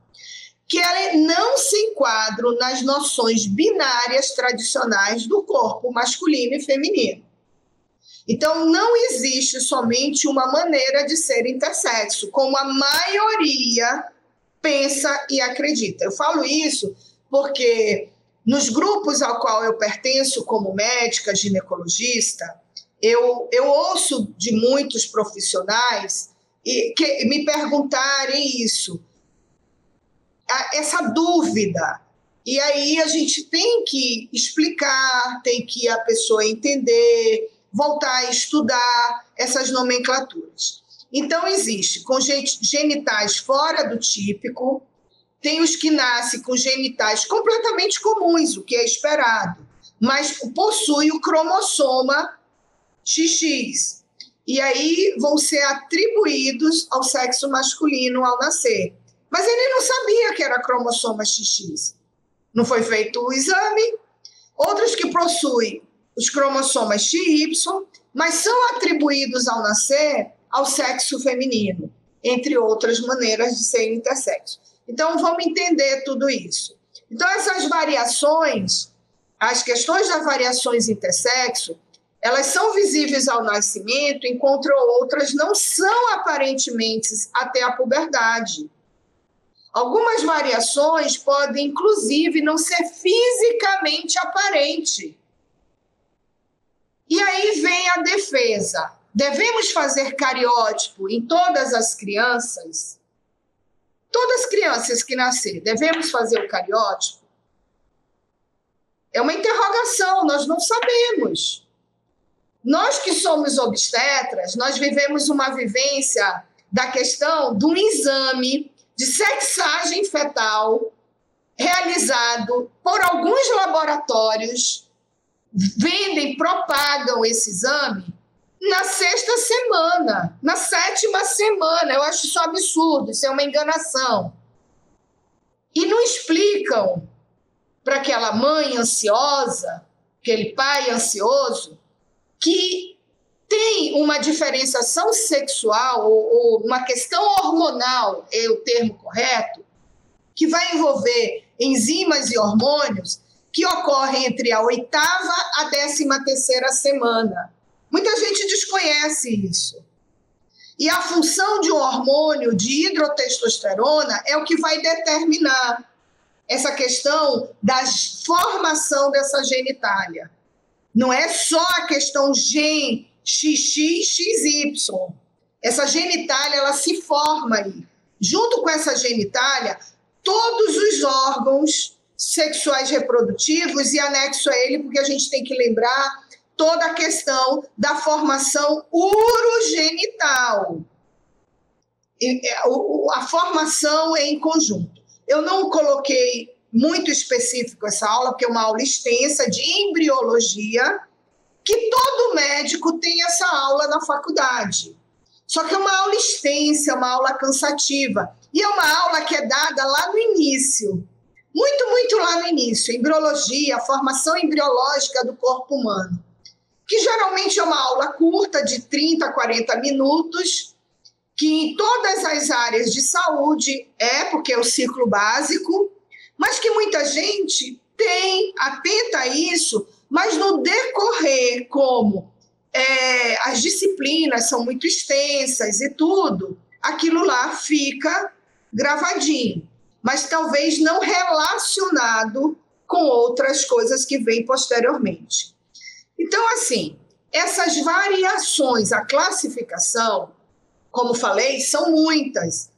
Que ela não se enquadram nas noções binárias tradicionais do corpo masculino e feminino. Então, não existe somente uma maneira de ser intersexo, como a maioria pensa e acredita. Eu falo isso porque nos grupos ao qual eu pertenço como médica, ginecologista, eu ouço de muitos profissionais que me perguntarem isso, essa dúvida. E aí a gente tem que explicar, tem que a pessoa entender, voltar a estudar essas nomenclaturas. Então, existe com genitais fora do típico, tem os que nascem com genitais completamente comuns, o que é esperado, mas possui o cromossoma XX, e aí vão ser atribuídos ao sexo masculino ao nascer. Mas ele não sabia que era cromossoma XX. Não foi feito o exame. Outros que possuem os cromossomas XY, mas são atribuídos ao nascer ao sexo feminino, entre outras maneiras de ser intersexo. Então, vamos entender tudo isso. Então, essas variações, as questões das variações intersexo, elas são visíveis ao nascimento, enquanto outras não são aparentemente até a puberdade. Algumas variações podem, inclusive, não ser fisicamente aparente. E aí vem a defesa. Devemos fazer cariótipo em todas as crianças? Todas as crianças que nascerem, devemos fazer o cariótipo? É uma interrogação, nós não sabemos. Nós que somos obstetras, nós vivemos uma vivência da questão de um exame de sexagem fetal realizado por alguns laboratórios, vendem, propagam esse exame na 6ª semana, na 7ª semana. Eu acho isso um absurdo, isso é uma enganação. E não explicam para aquela mãe ansiosa, aquele pai ansioso, que tem uma diferenciação sexual ou uma questão hormonal, é o termo correto, que vai envolver enzimas e hormônios que ocorrem entre a 8ª a 13ª semana. Muita gente desconhece isso. E a função de um hormônio de hidrotestosterona é o que vai determinar essa questão da formação dessa genitália. Não é só a questão gen, XX, XY. Essa genitália, ela se forma aí. Junto com essa genitália, todos os órgãos sexuais reprodutivos e anexo a ele, porque a gente tem que lembrar toda a questão da formação urogenital. A formação é em conjunto. Eu não coloquei muito específico essa aula, porque é uma aula extensa de embriologia, que todo médico tem essa aula na faculdade. Só que é uma aula extensa, uma aula cansativa. E é uma aula que é dada lá no início. Muito lá no início. Embriologia, a formação embriológica do corpo humano. Que geralmente é uma aula curta, de 30 a 40 minutos, que em todas as áreas de saúde porque é o ciclo básico, mas que muita gente atenta a isso, mas no decorrer, como as disciplinas são muito extensas e tudo, aquilo lá fica gravadinho, mas talvez não relacionado com outras coisas que vêm posteriormente. Então, assim, essas variações, a classificação, como falei, são muitas.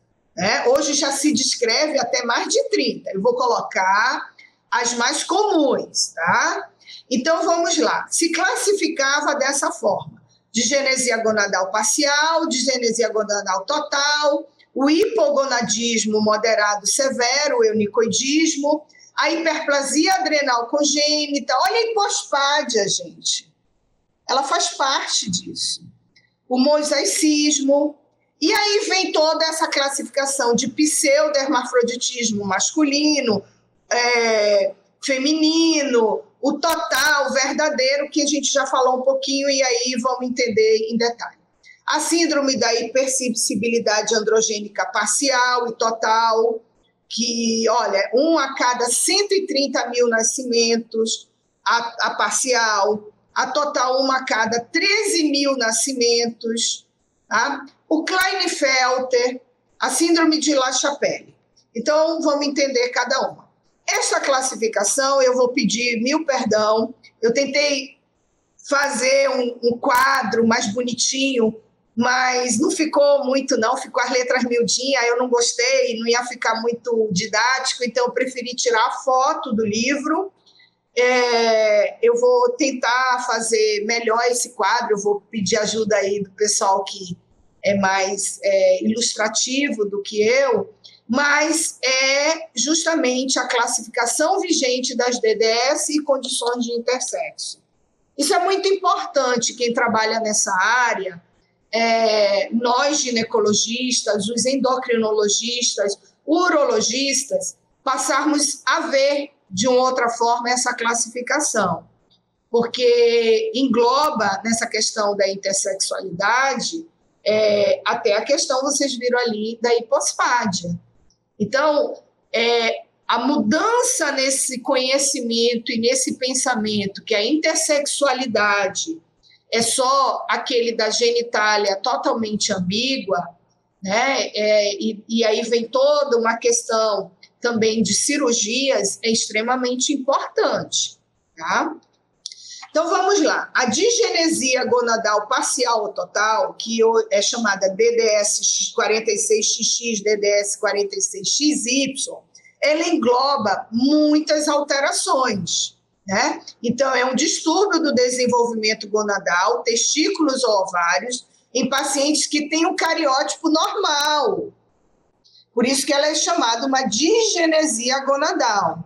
Hoje já se descreve até mais de 30. Eu vou colocar as mais comuns, tá? Então, vamos lá. Se classificava dessa forma: digenesia gonadal parcial, digenesia gonadal total, o hipogonadismo moderado severo, o eunicoidismo, a hiperplasia adrenal congênita. Olha a hipospádia, gente. Ela faz parte disso. O mosaicismo. E aí vem toda essa classificação de pseudo-hermafroditismo masculino, feminino, o total, o verdadeiro, que a gente já falou um pouquinho e aí vamos entender em detalhe. A síndrome da hipersensibilidade androgênica parcial e total, que, olha, 1 a cada 130 mil nascimentos, a parcial, a total 1 a cada 13 mil nascimentos, tá? O Klinefelter, a síndrome de La Chapelle. Então, vamos entender cada uma. Esta classificação, eu vou pedir 1000 perdão, eu tentei fazer um quadro mais bonitinho, mas não ficou muito não, ficou as letras miudinhas, eu não gostei, não ia ficar muito didático, então eu preferi tirar a foto do livro. Eu vou tentar fazer melhor esse quadro, eu vou pedir ajuda aí do pessoal que é mais ilustrativo do que eu, mas é justamente a classificação vigente das DDS e condições de intersexo. Isso é muito importante, quem trabalha nessa área, nós ginecologistas, os endocrinologistas, urologistas, passarmos a ver de uma outra forma essa classificação, porque engloba nessa questão da intersexualidade até a questão, vocês viram ali, da hipospádia. Então, a mudança nesse conhecimento e nesse pensamento que a intersexualidade é só aquele da genitália totalmente ambígua, né? E aí vem toda uma questão também de cirurgias, é extremamente importante, tá? Então, vamos lá. A digenesia gonadal parcial ou total, que é chamada DDS 46XX, DDS 46XY, ela engloba muitas alterações, né? Então, é um distúrbio do desenvolvimento gonadal, testículos ou ovários, em pacientes que têm um cariótipo normal. Por isso que ela é chamada uma digenesia gonadal.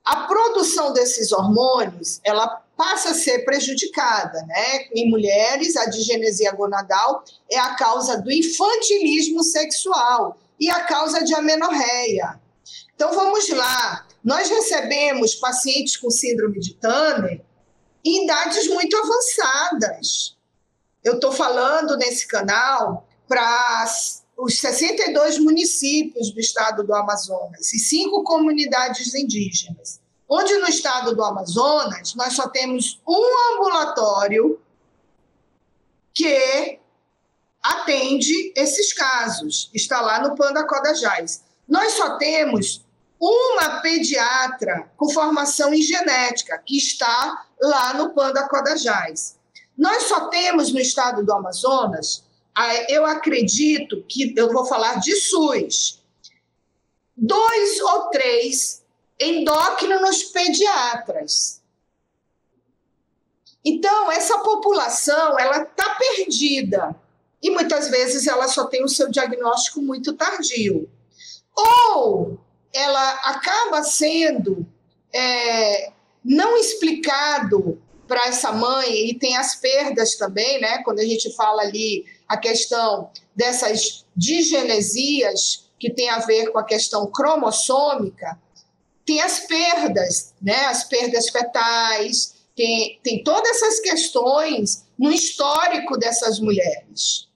A produção desses hormônios, ela passa a ser prejudicada, né? Em mulheres, a digenesia gonadal é a causa do infantilismo sexual e a causa de amenorreia. Então, vamos lá. Nós recebemos pacientes com síndrome de Turner em idades muito avançadas. Eu estou falando nesse canal para os 62 municípios do estado do Amazonas e 5 comunidades indígenas, onde no estado do Amazonas nós só temos um ambulatório que atende esses casos, está lá no Panda Codajás. Nós só temos uma pediatra com formação em genética, que está lá no Panda Codajás. Nós só temos no estado do Amazonas, eu acredito que, eu vou falar de SUS, 2 ou 3 endócrinos pediatras. Então, essa população, ela está perdida. E muitas vezes ela só tem o seu diagnóstico muito tardio. Ou ela acaba sendo não explicado para essa mãe, e tem as perdas também, né? Quando a gente fala ali a questão dessas digenesias, que tem a ver com a questão cromossômica, tem as perdas, né? As perdas fetais, tem todas essas questões no histórico dessas mulheres,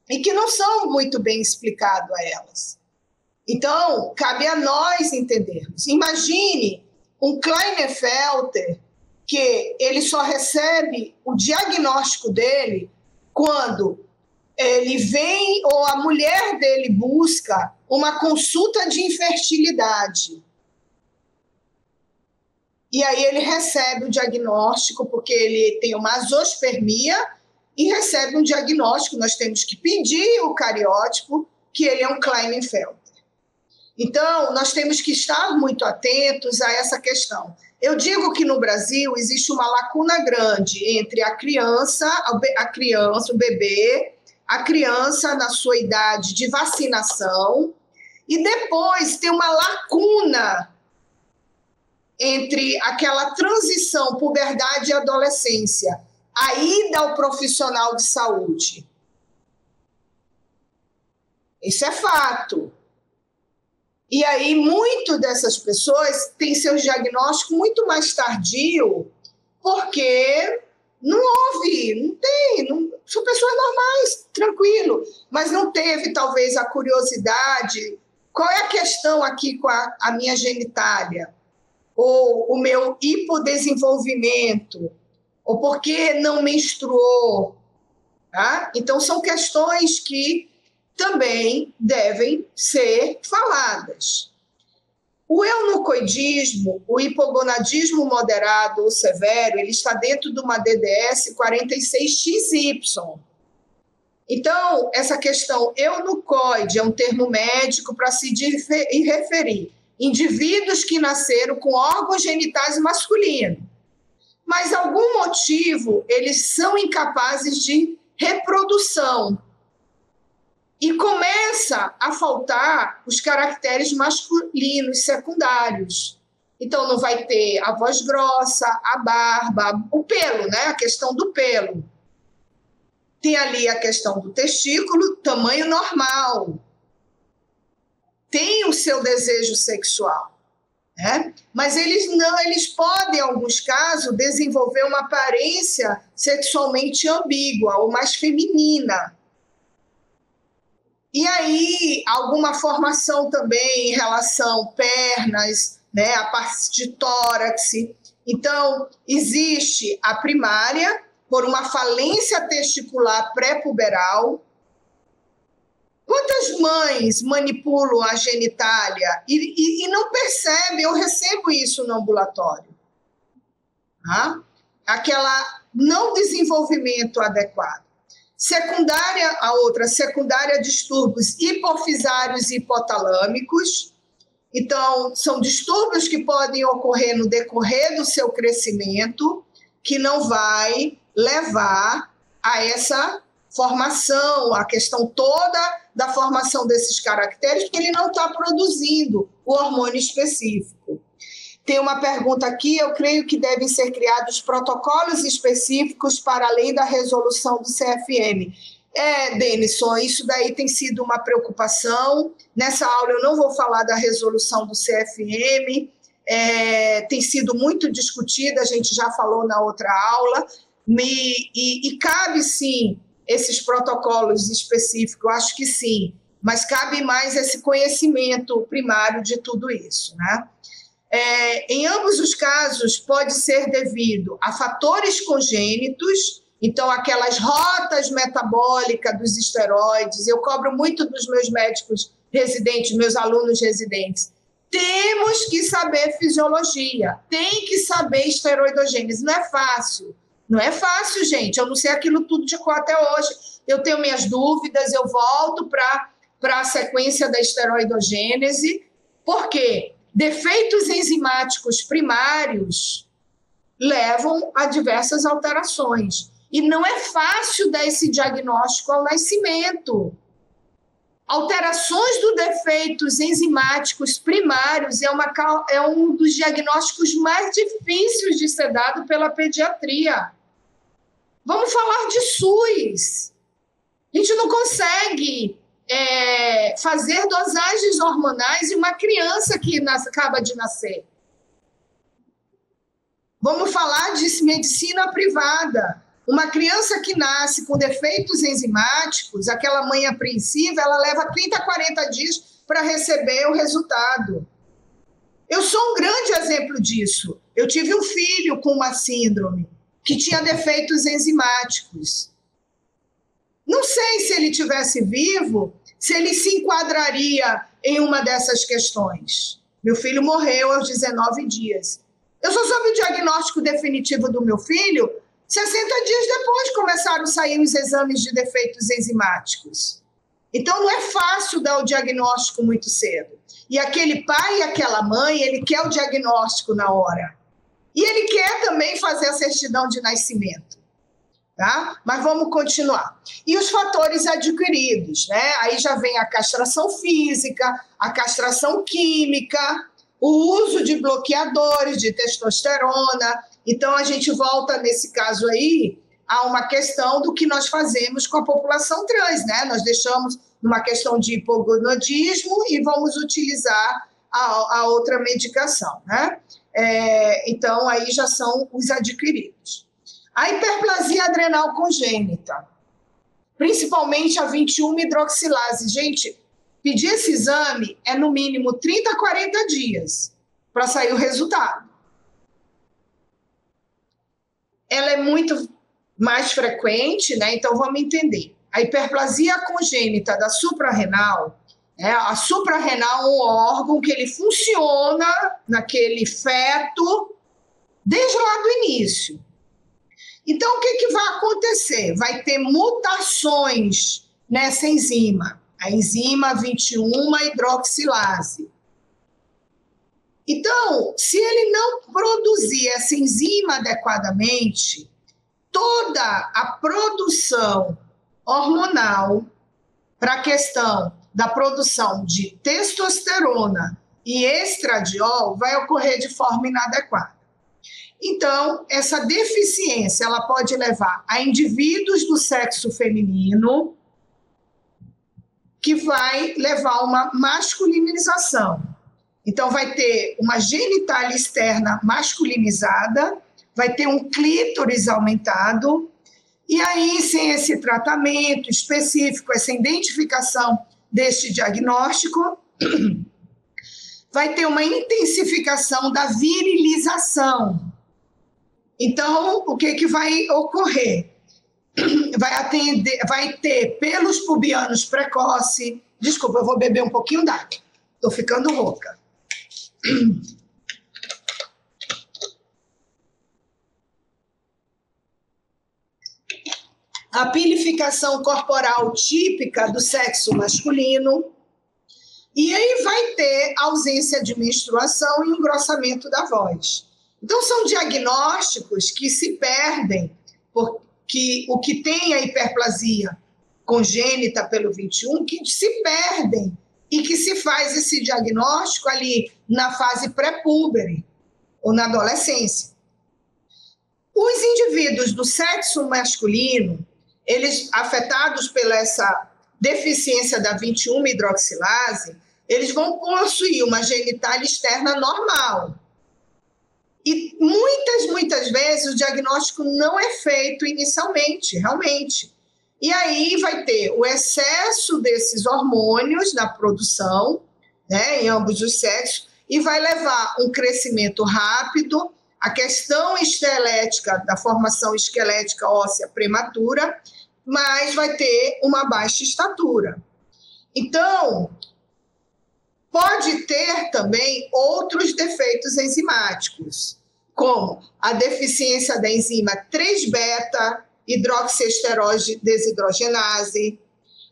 e que não são muito bem explicado a elas. Então, cabe a nós entendermos. Imagine um Klinefelter que ele só recebe o diagnóstico dele quando ele vem ou a mulher dele busca uma consulta de infertilidade. E aí ele recebe o diagnóstico, porque ele tem uma azospermia, e recebe um diagnóstico. Nós temos que pedir o cariótipo, que ele é um Klinefelter. Então, nós temos que estar muito atentos a essa questão. Eu digo que no Brasil existe uma lacuna grande entre a criança, o bebê, a criança na sua idade de vacinação, e depois tem uma lacuna entre aquela transição puberdade e adolescência, a ida ao profissional de saúde. Isso é fato. E aí, muito dessas pessoas têm seus diagnósticos muito mais tardio, porque não houve, são pessoas normais, tranquilo, mas não teve, talvez, a curiosidade. Qual é a questão aqui com a minha genitália? Ou o meu hipodesenvolvimento? Ou por que não menstruou? Tá? Então, são questões que também devem ser faladas. O eunucoidismo, o hipogonadismo moderado ou severo, ele está dentro de uma DDS 46XY. Então, essa questão eunucoide é um termo médico para se referir indivíduos que nasceram com órgãos genitais masculinos, mas algum motivo eles são incapazes de reprodução. E começa a faltar os caracteres masculinos secundários. Então, não vai ter a voz grossa, a barba, o pelo, né? A questão do pelo. Tem ali a questão do testículo, tamanho normal. Tem o seu desejo sexual, né? Mas eles podem, em alguns casos, desenvolver uma aparência sexualmente ambígua ou mais feminina. E aí, alguma formação também em relação pernas, né, a parte de tórax. Então, existe a primária, por uma falência testicular pré-puberal. Quantas mães manipulam a genitália e não percebem? Eu recebo isso no ambulatório. Tá? aquela não desenvolvimento adequado. Secundária, a outra, secundária, distúrbios hipofisários e hipotalâmicos. Então, são distúrbios que podem ocorrer no decorrer do seu crescimento, que não vai levar a essa formação, a questão toda da formação desses caracteres, porque ele não está produzindo o hormônio específico. Tem uma pergunta aqui, eu creio que devem ser criados protocolos específicos para além da resolução do CFM. Denison, isso daí tem sido uma preocupação. Nessa aula eu não vou falar da resolução do CFM, tem sido muito discutida, a gente já falou na outra aula, e cabe sim esses protocolos específicos, acho que sim, mas cabe mais esse conhecimento primário de tudo isso, né? Em ambos os casos, pode ser devido a fatores congênitos, então aquelas rotas metabólicas dos esteroides, eu cobro muito dos meus médicos residentes, meus alunos residentes, temos que saber fisiologia, tem que saber esteroidogênese, não é fácil, gente, eu não sei aquilo tudo de cor até hoje, eu tenho minhas dúvidas, eu volto para a sequência da esteroidogênese, por quê? Defeitos enzimáticos primários levam a diversas alterações. E não é fácil dar esse diagnóstico ao nascimento. Alterações dos defeitos enzimáticos primários é um dos diagnósticos mais difíceis de ser dado pela pediatria. Vamos falar de SUS. A gente não consegue fazer dosagens hormonais em uma criança que acaba de nascer. Vamos falar de medicina privada. Uma criança que nasce com defeitos enzimáticos, aquela mãe apreensiva, ela leva 30, 40 dias para receber o resultado. Eu sou um grande exemplo disso. Eu tive um filho com uma síndrome que tinha defeitos enzimáticos. Não sei se ele tivesse vivo, se ele se enquadraria em uma dessas questões. Meu filho morreu aos 19 dias. Eu só soube o diagnóstico definitivo do meu filho 60 dias depois começaram a sair os exames de defeitos enzimáticos. Então, não é fácil dar o diagnóstico muito cedo. E aquele pai e aquela mãe, ele quer o diagnóstico na hora. E ele quer também fazer a certidão de nascimento. Tá? Mas vamos continuar. E os fatores adquiridos, né? Aí já vem a castração física, a castração química, o uso de bloqueadores de testosterona. Então, a gente volta, nesse caso aí, a uma questão do que nós fazemos com a população trans, né? Nós deixamos numa questão de hipogonadismo e vamos utilizar a outra medicação, né? Então, aí já são os adquiridos. A hiperplasia adrenal congênita, principalmente a 21-hidroxilase. Gente, pedir esse exame é no mínimo 30 a 40 dias para sair o resultado. Ela é muito mais frequente, né? Então vamos entender. A hiperplasia congênita da suprarrenal, a suprarrenal é um órgão que ele funciona naquele feto desde lá do início. Então, o que vai acontecer? Vai ter mutações nessa enzima, a enzima 21-hidroxilase. Então, se ele não produzir essa enzima adequadamente, toda a produção hormonal para a questão da produção de testosterona e estradiol vai ocorrer de forma inadequada. Então, essa deficiência ela pode levar a indivíduos do sexo feminino, que vai levar a uma masculinização. Então, vai ter uma genitália externa masculinizada, vai ter um clítoris aumentado, e aí, sem esse tratamento específico, essa identificação deste diagnóstico, vai ter uma intensificação da virilização. Então, o que vai ocorrer? Vai ter pelos pubianos precoce. Desculpa, eu vou beber um pouquinho d'água. Estou ficando rouca. a pilificação corporal típica do sexo masculino, e aí vai ter ausência de menstruação e engrossamento da voz. Então, são diagnósticos que se perdem, porque o que tem a hiperplasia congênita pelo 21, que se perdem e que se faz esse diagnóstico ali na fase pré-púbere ou na adolescência. Os indivíduos do sexo masculino, eles afetados pela essa deficiência da 21-hidroxilase, eles vão possuir uma genitália externa normal. E muitas vezes o diagnóstico não é feito inicialmente, realmente. E aí vai ter o excesso desses hormônios na produção, né, em ambos os sexos, e vai levar um crescimento rápido, a questão esquelética, da formação esquelética óssea prematura, mas vai ter uma baixa estatura. Então, pode ter também outros defeitos enzimáticos, como a deficiência da enzima 3-beta, hidroxiesteroide desidrogenase,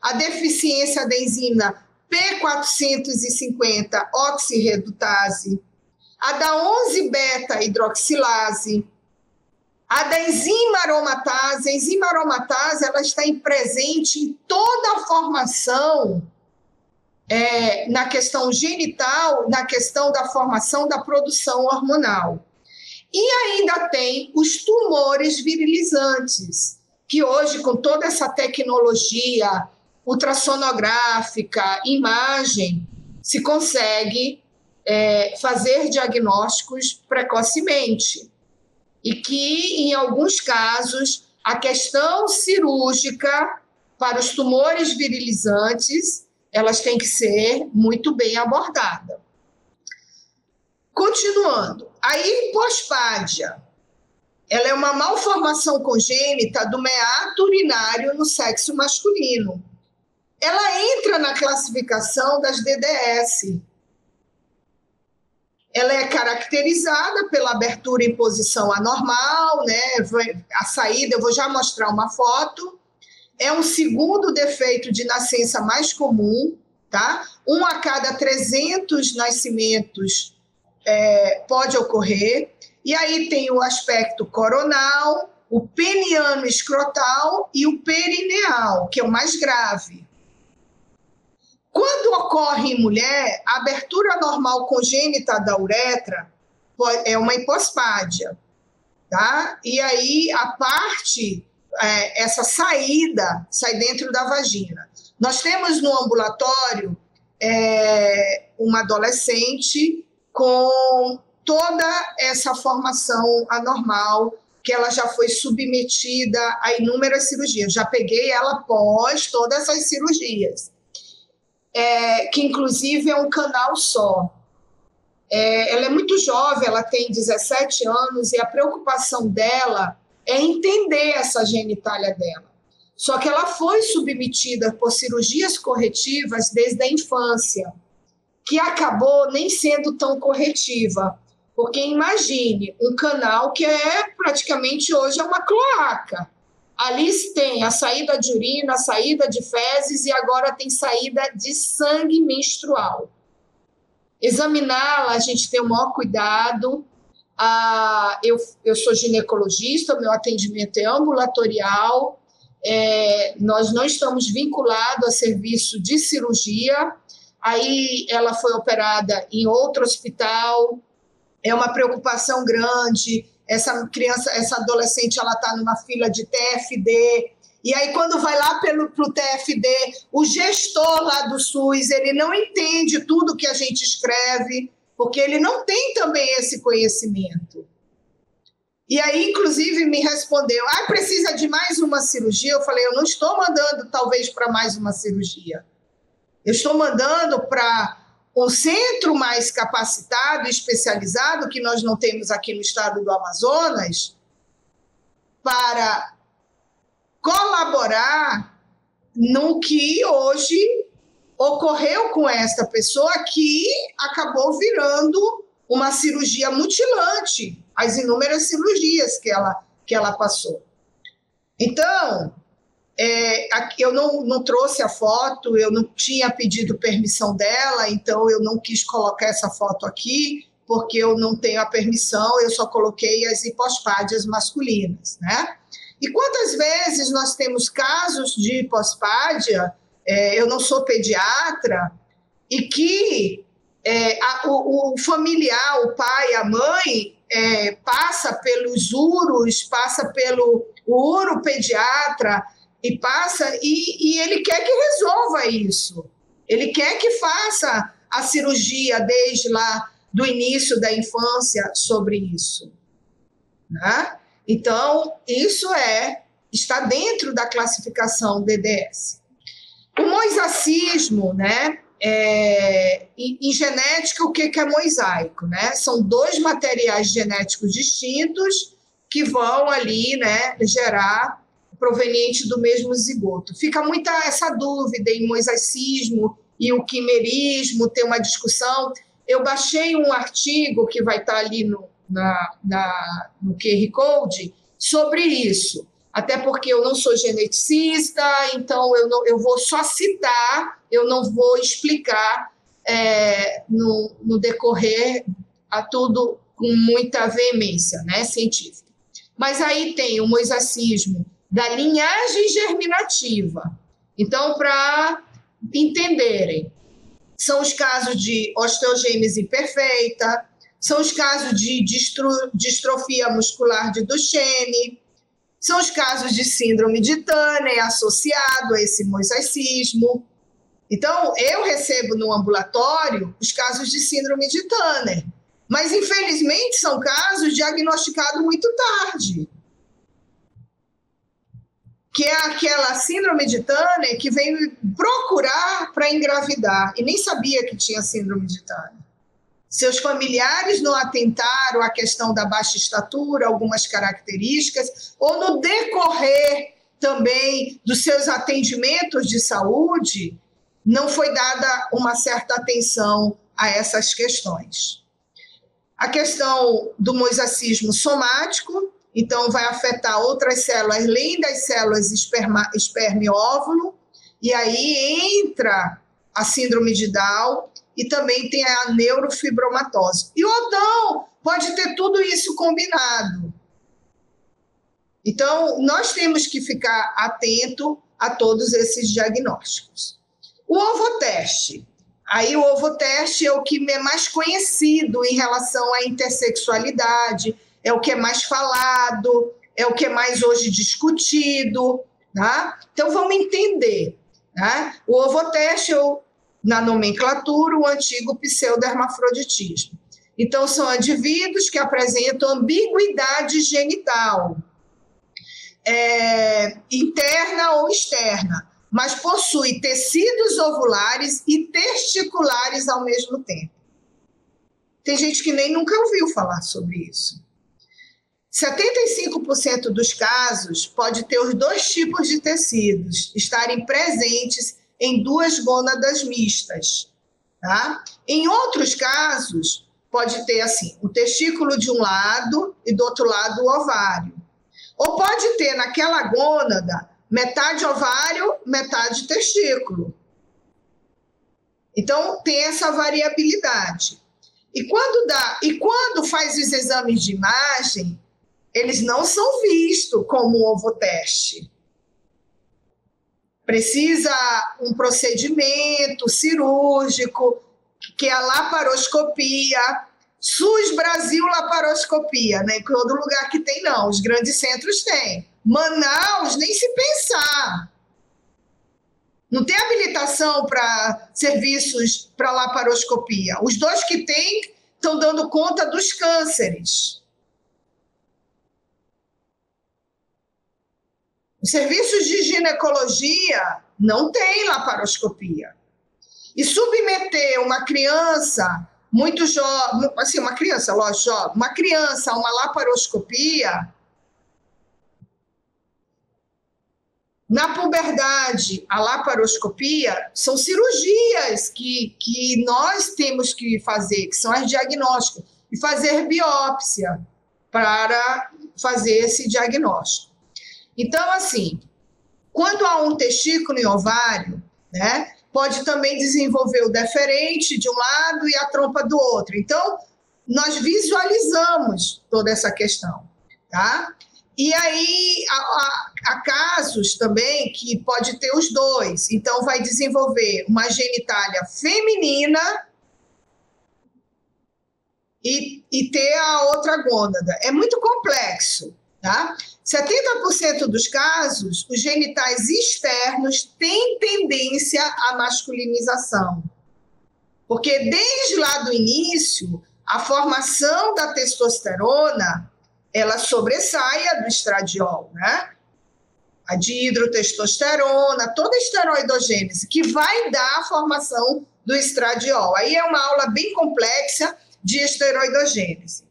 a deficiência da enzima P450 oxirredutase, a da 11-beta hidroxilase, a da enzima aromatase. A enzima aromatase ela está presente em toda a formação, na questão genital, na questão da formação da produção hormonal. E ainda tem os tumores virilizantes, que hoje, com toda essa tecnologia ultrassonográfica, imagem, se consegue fazer diagnósticos precocemente. E que, em alguns casos, a questão cirúrgica para os tumores virilizantes, elas têm que ser muito bem abordadas. Continuando, a hipospádia, ela é uma malformação congênita do meato urinário no sexo masculino. Ela entra na classificação das DDS. Ela é caracterizada pela abertura em posição anormal, né? A saída, eu vou já mostrar uma foto. É um segundo defeito de nascença mais comum, tá? 1 a cada 300 nascimentos pode ocorrer. E aí tem o aspecto coronal, o peniano escrotal e o perineal, que é o mais grave. Quando ocorre em mulher, a abertura normal congênita da uretra é uma hipospádia, tá? E aí a parte, essa saída, sai dentro da vagina. Nós temos no ambulatório uma adolescente com toda essa formação anormal, que ela já foi submetida a inúmeras cirurgias. Já peguei ela após todas essas cirurgias. Que inclusive é um canal só. Ela é muito jovem, ela tem 17 anos, e a preocupação dela é entender essa genitália dela. Só que ela foi submetida por cirurgias corretivas desde a infância, que acabou nem sendo tão corretiva. Porque imagine um canal que praticamente hoje é uma cloaca. Ali tem a saída de urina, a saída de fezes e agora tem saída de sangue menstrual. Examiná-la, a gente tem o maior cuidado. Eu sou ginecologista, meu atendimento é ambulatorial. Nós não estamos vinculados a serviço de cirurgia. Aí ela foi operada em outro hospital. É uma preocupação grande. Essa criança, essa adolescente, ela está numa fila de TFD, e aí quando vai lá para o TFD, o gestor lá do SUS, ele não entende tudo que a gente escreve, porque ele não tem também esse conhecimento. E aí, inclusive, me respondeu, precisa de mais uma cirurgia? Eu falei, eu não estou mandando, talvez, para mais uma cirurgia. Eu estou mandando para um centro mais capacitado e especializado, que nós não temos aqui no estado do Amazonas, para colaborar no que hoje ocorreu com esta pessoa, que acabou virando uma cirurgia mutilante, as inúmeras cirurgias que ela passou. Então, Aqui eu não trouxe a foto, eu não tinha pedido permissão dela, então eu não quis colocar essa foto aqui, porque eu não tenho a permissão, eu só coloquei as hipospádias masculinas, né? E quantas vezes nós temos casos de hipospádia, eu não sou pediatra, e que o familiar, o pai, a mãe, passa pelos uros, passa pelo uropediatra, e ele quer que resolva isso. Ele quer que faça a cirurgia desde lá do início da infância sobre isso, né? Então, isso está dentro da classificação DDS. O mosaicismo, né? Em genética, o que é mosaico, né? São dois materiais genéticos distintos que vão ali, né, gerar proveniente do mesmo zigoto. Fica muita essa dúvida em mosaicismo e o quimerismo, tem uma discussão. Eu baixei um artigo que vai estar ali no QR Code sobre isso, até porque eu não sou geneticista, então eu vou só citar, eu não vou explicar no decorrer a tudo com muita veemência, né, científica. Mas aí tem o mosaicismo da linhagem germinativa. Então, para entenderem, são os casos de osteogênese imperfeita, são os casos de distrofia muscular de Duchenne, são os casos de síndrome de Turner associado a esse mosaicismo. Então, eu recebo no ambulatório os casos de síndrome de Turner, mas, infelizmente, são casos diagnosticados muito tarde, que é aquela síndrome de Turner que vem procurar para engravidar e nem sabia que tinha síndrome de Turner. Seus familiares não atentaram à questão da baixa estatura, algumas características, ou no decorrer também dos seus atendimentos de saúde, não foi dada uma certa atenção a essas questões. A questão do mosaicismo somático, então vai afetar outras células, além das células esperma e óvulo, e aí entra a síndrome de Down e também tem a neurofibromatose. E o Down pode ter tudo isso combinado. Então, nós temos que ficar atento a todos esses diagnósticos. O ovoteste. Aí o ovoteste é o que é mais conhecido em relação à intersexualidade, é o que é mais falado, é o que é mais hoje discutido, tá? Então, vamos entender, né? O ovoteste é, na nomenclatura, o antigo pseudohermafroditismo. Então, são indivíduos que apresentam ambiguidade genital, interna ou externa, mas possui tecidos ovulares e testiculares ao mesmo tempo. Tem gente que nem nunca ouviu falar sobre isso. 75% dos casos pode ter os dois tipos de tecidos estarem presentes em duas gônadas mistas, tá? Em outros casos, pode ter assim, o testículo de um lado e do outro lado o ovário. Ou pode ter naquela gônada metade ovário, metade testículo. Então, tem essa variabilidade. E quando faz os exames de imagem, eles não são vistos como um ovoteste. Precisa um procedimento cirúrgico, que é a laparoscopia. SUS Brasil laparoscopia, né? Em todo lugar que tem, não. Os grandes centros têm. Manaus, nem se pensar. Não tem habilitação para serviços para laparoscopia. Os dois que tem estão dando conta dos cânceres. Os serviços de ginecologia não tem laparoscopia. E submeter uma criança muito jovem, assim, uma criança, lógico, jovem, uma criança a uma laparoscopia, na puberdade, a laparoscopia, são cirurgias que nós temos que fazer, que são as diagnósticas, e fazer biópsia para fazer esse diagnóstico. Então, assim, Quando há um testículo em ovário, né, pode também desenvolver o deferente de um lado e a trompa do outro. Então, nós visualizamos toda essa questão, tá? E aí, há casos também que pode ter os dois. Então, vai desenvolver uma genitália feminina e ter a outra gônada. É muito complexo, tá? 70% dos casos, os genitais externos têm tendência à masculinização. Porque desde lá do início, a formação da testosterona, ela sobressai a do estradiol, né? A dihidrotestosterona, toda a esteroidogênese, que vai dar a formação do estradiol. Aí é uma aula bem complexa de esteroidogênese.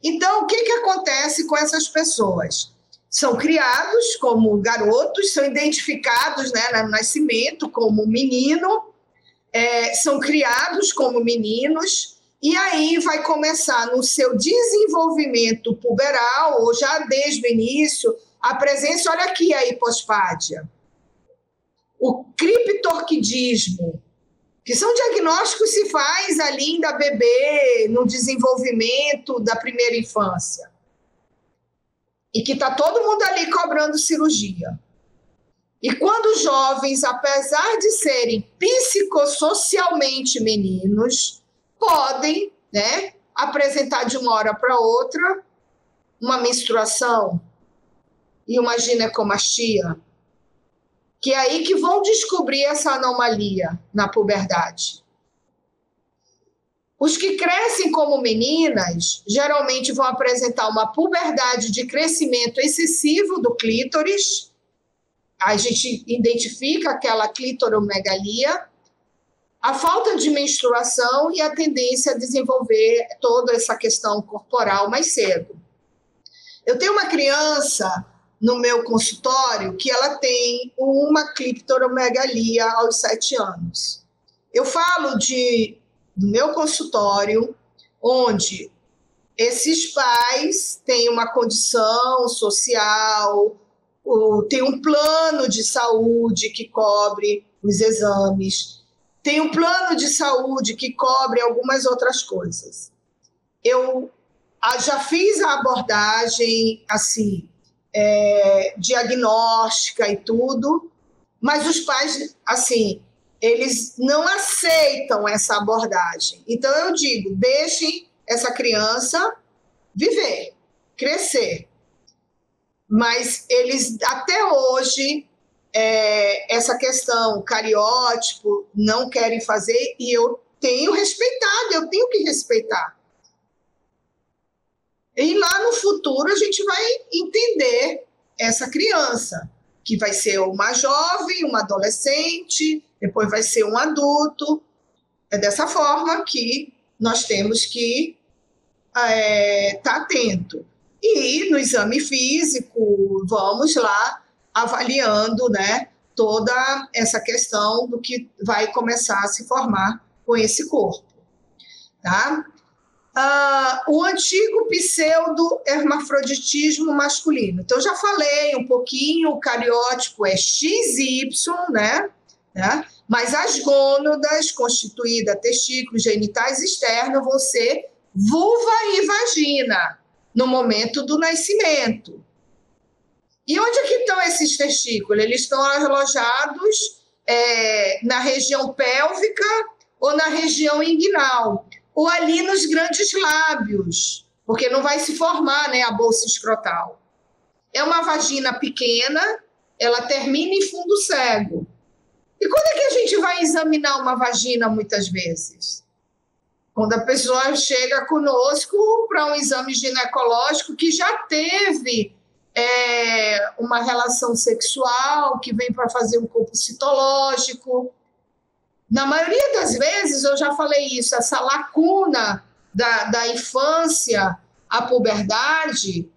Então, o que acontece com essas pessoas? São criados como garotos, são identificados, né, no nascimento como menino, são criados como meninos, e aí vai começar no seu desenvolvimento puberal, ou já desde o início, a presença, olha aqui a hipospádia, o criptorquidismo, que são diagnósticos que se faz ali ainda bebê, no desenvolvimento da primeira infância. E que está todo mundo ali cobrando cirurgia. E quando os jovens, apesar de serem psicossocialmente meninos, podem, né, apresentar de uma hora para outra uma menstruação e uma ginecomastia, que é aí que vão descobrir essa anomalia na puberdade. Os que crescem como meninas geralmente vão apresentar uma puberdade de crescimento excessivo do clítoris. A gente identifica aquela clitoromegalia, a falta de menstruação e a tendência a desenvolver toda essa questão corporal mais cedo. Eu tenho uma criança no meu consultório que ela tem uma clitoromegalia aos 7 anos. Eu falo do meu consultório, onde esses pais têm uma condição social, tem um plano de saúde que cobre os exames, tem um plano de saúde que cobre algumas outras coisas. Eu já fiz a abordagem, assim, diagnóstica e tudo, mas os pais, assim, eles não aceitam essa abordagem. Então, eu digo, deixem essa criança viver, crescer. Mas eles, até hoje, essa questão cariótipo, não querem fazer, e eu tenho respeitado, eu tenho que respeitar. E lá no futuro a gente vai entender essa criança, que vai ser uma jovem, uma adolescente, depois vai ser um adulto. É dessa forma que nós temos que estar atento. E no exame físico, vamos lá avaliando, né, toda essa questão do que vai começar a se formar com esse corpo. Tá? O antigo pseudo-hermafroditismo masculino. Então, já falei um pouquinho, o cariótipo é XY, né? Mas as gônadas, constituídas testículos genitais externos, vão ser vulva e vagina, no momento do nascimento. E onde é que estão esses testículos? Eles estão alojados na região pélvica ou na região inguinal, ou ali nos grandes lábios, porque não vai se formar, né, a bolsa escrotal. É uma vagina pequena, ela termina em fundo cego. E quando é que a gente vai examinar uma vagina, muitas vezes? Quando a pessoa chega conosco para um exame ginecológico que já teve uma relação sexual, que vem para fazer um corpo citológico. Na maioria das vezes, eu já falei isso, essa lacuna da infância à puberdade,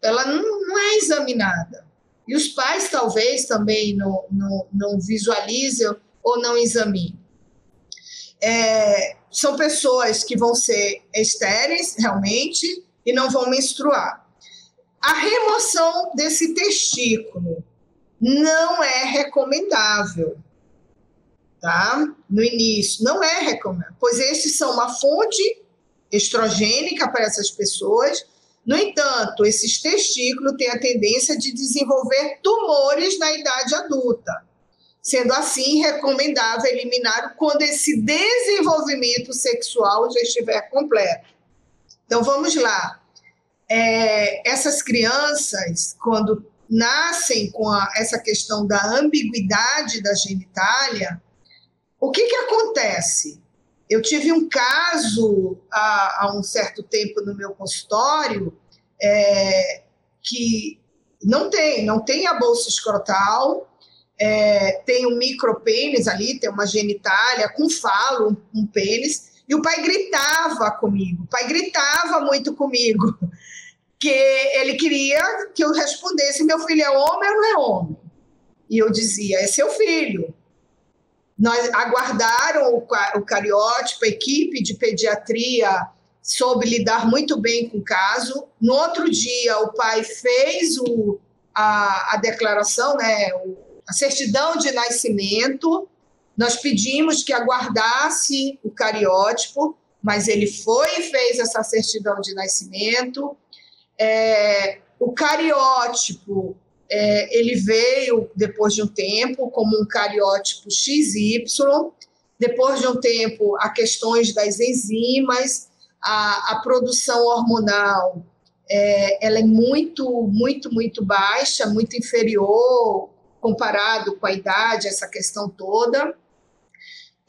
ela não é examinada. E os pais talvez também não visualizem ou não examinem. São pessoas que vão ser estéreis, realmente, e não vão menstruar. A remoção desse testículo, não é recomendável, tá? No início, não é recomendável, pois estes são uma fonte estrogênica para essas pessoas. No entanto, esses testículos têm a tendência de desenvolver tumores na idade adulta. Sendo assim, recomendável eliminar quando esse desenvolvimento sexual já estiver completo. Então, vamos lá. Essas crianças, quando nascem com essa questão da ambiguidade da genitália, o que acontece? Eu tive um caso há um certo tempo no meu consultório que não tem a bolsa escrotal, tem um micropênis ali, tem uma genitália com falo, um pênis, e o pai gritava comigo, o pai gritava muito comigo, que ele queria que eu respondesse, meu filho é homem ou não é homem? E eu dizia, é seu filho. Nós aguardaram o cariótipo, a equipe de pediatria soube lidar muito bem com o caso. No outro dia, o pai fez a declaração, né, a certidão de nascimento. Nós pedimos que aguardasse o cariótipo, mas ele foi e fez essa certidão de nascimento. O cariótipo, ele veio depois de um tempo como um cariótipo XY. Depois de um tempo, há questões das enzimas, a produção hormonal, ela é muito, muito, muito baixa, muito inferior comparado com a idade, essa questão toda.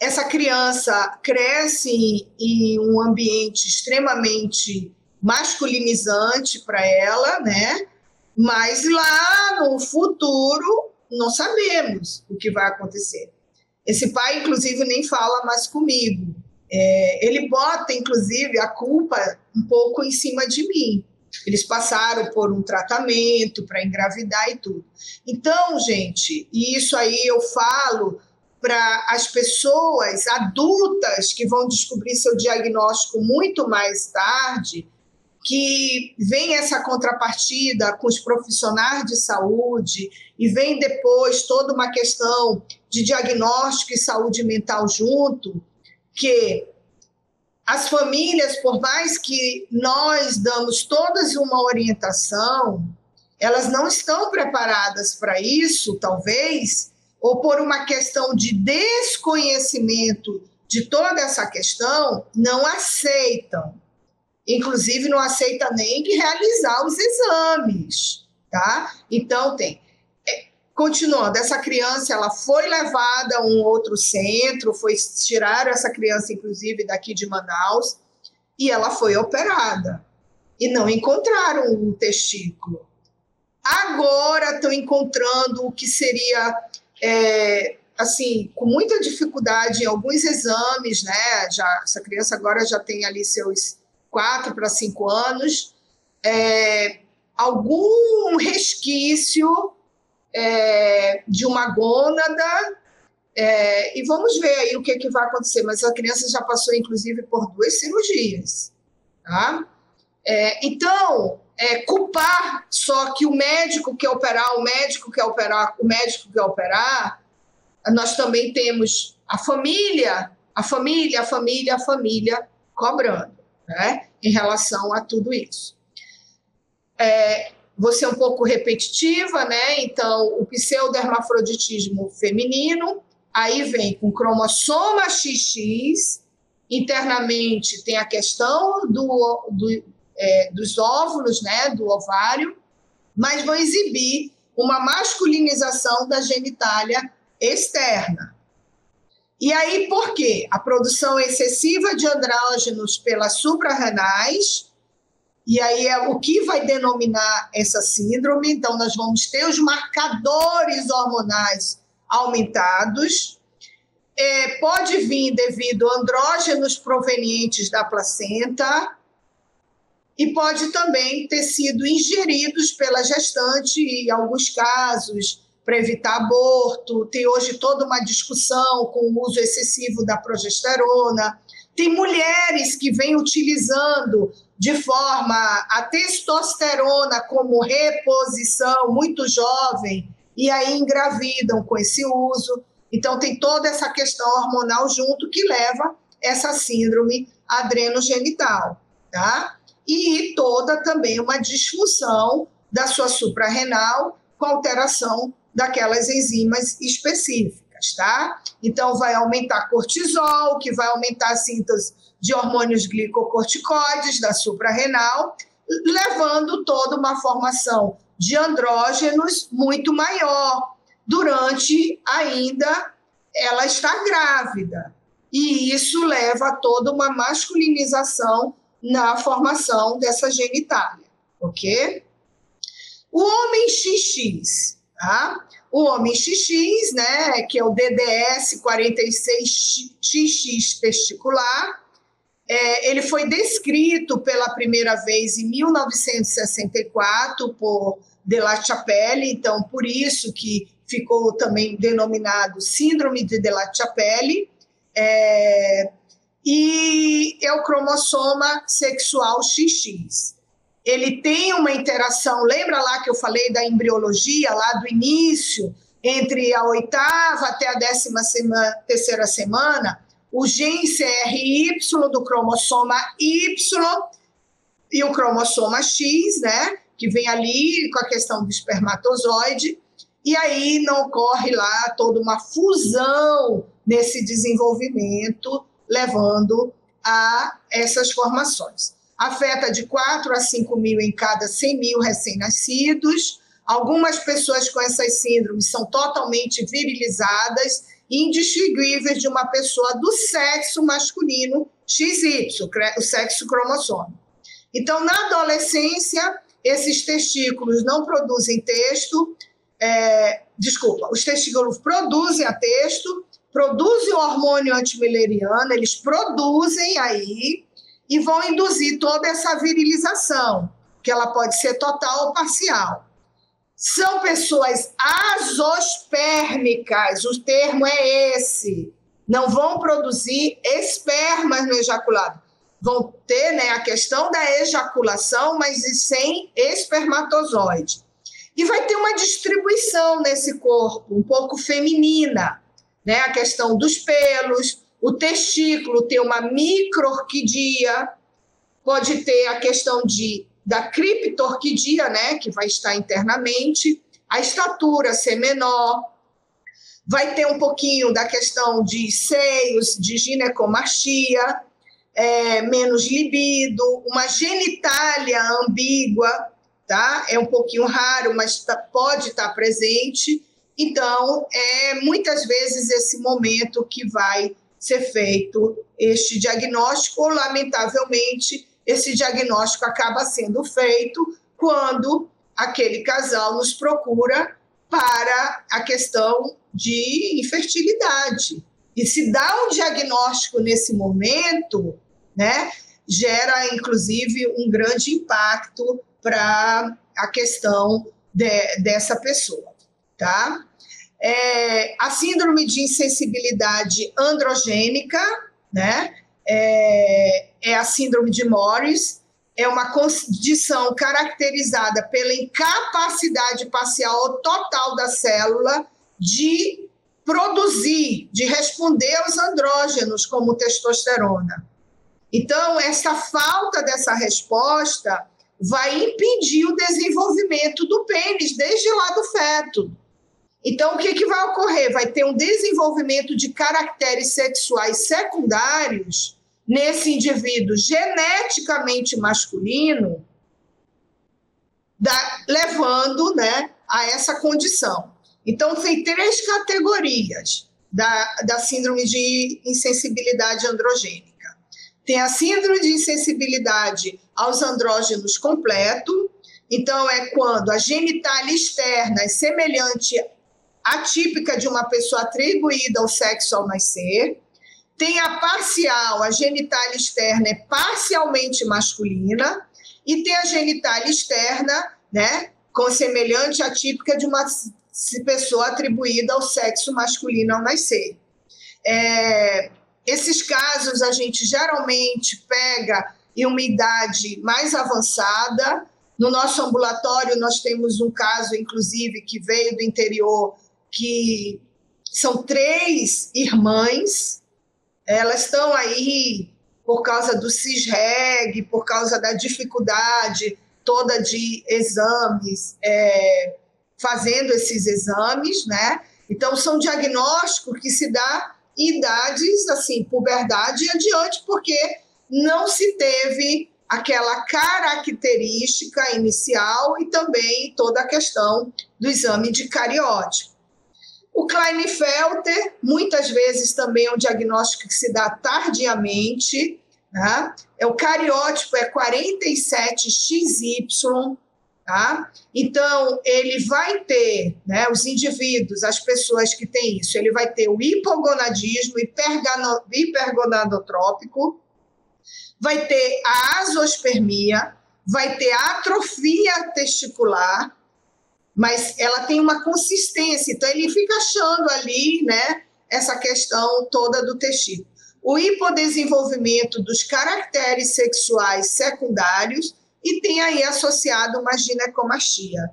Essa criança cresce em um ambiente extremamente masculinizante para ela, né? Mas lá no futuro não sabemos o que vai acontecer. Esse pai, inclusive, nem fala mais comigo. Ele bota, inclusive, a culpa um pouco em cima de mim. Eles passaram por um tratamento para engravidar e tudo. Então, gente, e isso aí eu falo para as pessoas adultas que vão descobrir seu diagnóstico muito mais tarde, que vem essa contrapartida com os profissionais de saúde e vem depois toda uma questão de diagnóstico e saúde mental junto, que as famílias, por mais que nós damos todas uma orientação, elas não estão preparadas para isso, talvez, ou por uma questão de desconhecimento de toda essa questão, não aceitam. Inclusive, não aceita nem realizar os exames, tá? Então, continuando, essa criança, ela foi levada a um outro centro, tiraram essa criança, inclusive, daqui de Manaus, e ela foi operada. E não encontraram o testículo. Agora estão encontrando o que seria, assim, com muita dificuldade em alguns exames, né? Essa criança agora já tem ali seus 4 para 5 anos, algum resquício de uma gônada, e vamos ver aí o que vai acontecer. Mas a criança já passou, inclusive, por 2 cirurgias. Tá? Então, culpar só que o médico quer operar, nós também temos a família cobrando, né, em relação a tudo isso. Vou ser um pouco repetitiva, né? Então, o pseudohermafroditismo feminino, aí vem com cromossoma XX, internamente tem a questão dos óvulos, né, do ovário, mas vão exibir uma masculinização da genitália externa. E aí, por quê? A produção excessiva de andrógenos pelas suprarrenais, e aí é o que vai denominar essa síndrome. Então, nós vamos ter os marcadores hormonais aumentados. Pode vir devido a andrógenos provenientes da placenta e pode também ter sido ingeridos pela gestante, em alguns casos, para evitar aborto. Tem hoje toda uma discussão com o uso excessivo da progesterona. Tem mulheres que vêm utilizando de forma a testosterona como reposição, muito jovem, e aí engravidam com esse uso. Então, tem toda essa questão hormonal junto que leva essa síndrome adrenogenital, tá? E toda também uma disfunção da sua suprarrenal com alteração daquelas enzimas específicas, tá? Então, vai aumentar cortisol, que vai aumentar a síntese de hormônios glicocorticoides da suprarrenal, levando toda uma formação de andrógenos muito maior durante ainda ela estar grávida. E isso leva a toda uma masculinização na formação dessa genitália, ok? O homem XX, tá? O homem XX, né, que é o DDS 46XX testicular, ele foi descrito pela primeira vez em 1964 por de La Chapelle, então por isso que ficou também denominado síndrome de La Chapelle, e é o cromossoma sexual XX. Ele tem uma interação, lembra lá que eu falei da embriologia, lá do início, entre a 8ª até a 13ª semana, o gene CRY do cromossoma Y e o cromossoma X, né, que vem ali com a questão do espermatozoide, e aí não ocorre lá toda uma fusão nesse desenvolvimento, levando a essas formações. Afeta de 4 a 5 mil em cada 100 mil recém-nascidos. Algumas pessoas com essas síndromes são totalmente virilizadas, indistinguíveis de uma pessoa do sexo masculino XY, o sexo cromossômico. Então, na adolescência, esses testículos não produzem testo, os testículos produzem a testo, produzem o hormônio antimileriano, eles produzem aí e vão induzir toda essa virilização, que ela pode ser total ou parcial. São pessoas azospérmicas, o termo é esse. Não vão produzir espermas no ejaculado. Vão ter, né, a questão da ejaculação, mas sem espermatozoide. E vai ter uma distribuição nesse corpo, um pouco feminina, né? A questão dos pelos, o testículo tem uma microorquidia, pode ter a questão da criptorquidia, né, que vai estar internamente, a estatura ser menor, vai ter um pouquinho da questão de seios, de ginecomastia, menos libido, uma genitália ambígua, tá? É um pouquinho raro, mas pode estar presente. Então, muitas vezes esse momento que vai ser feito este diagnóstico, ou, lamentavelmente, esse diagnóstico acaba sendo feito quando aquele casal nos procura para a questão de infertilidade. E se dá um diagnóstico nesse momento, né, gera, inclusive, um grande impacto para a questão dessa pessoa, tá? A síndrome de insensibilidade androgênica, né? É a síndrome de Morris, é uma condição caracterizada pela incapacidade parcial ou total da célula de produzir, de responder aos andrógenos, como testosterona. Então, essa falta dessa resposta vai impedir o desenvolvimento do pênis desde lá do feto. Então, o que vai ocorrer? Vai ter um desenvolvimento de caracteres sexuais secundários nesse indivíduo geneticamente masculino, levando, né, a essa condição. Então, tem 3 categorias da síndrome de insensibilidade androgênica. Tem a síndrome de insensibilidade aos andrógenos completo, então é quando a genitália externa é semelhante, atípica de uma pessoa atribuída ao sexo ao nascer. Tem a parcial, a genitália externa é parcialmente masculina, e tem a genitália externa, né, com semelhante atípica de uma pessoa atribuída ao sexo masculino ao nascer. Esses casos a gente geralmente pega em uma idade mais avançada, No nosso ambulatório, nós temos um caso, inclusive, que veio do interior, que são 3 irmãs, elas estão aí por causa do CISREG, por causa da dificuldade toda de exames, fazendo esses exames, né? Então, são diagnósticos que se dá em idades, assim, puberdade e adiante, porque não se teve aquela característica inicial e também toda a questão do exame de cariótipo. O Klinefelter, muitas vezes também é um diagnóstico que se dá tardiamente, né? O cariótipo é 47XY, tá? Então, ele vai ter, né, os indivíduos, as pessoas que têm isso, ele vai ter o hipogonadismo hipergonadotrópico, vai ter a azospermia, vai ter a atrofia testicular, mas ela tem uma consistência, então ele fica achando ali, né, essa questão toda do testículo. O hipodesenvolvimento dos caracteres sexuais secundários e tem aí associado uma ginecomastia.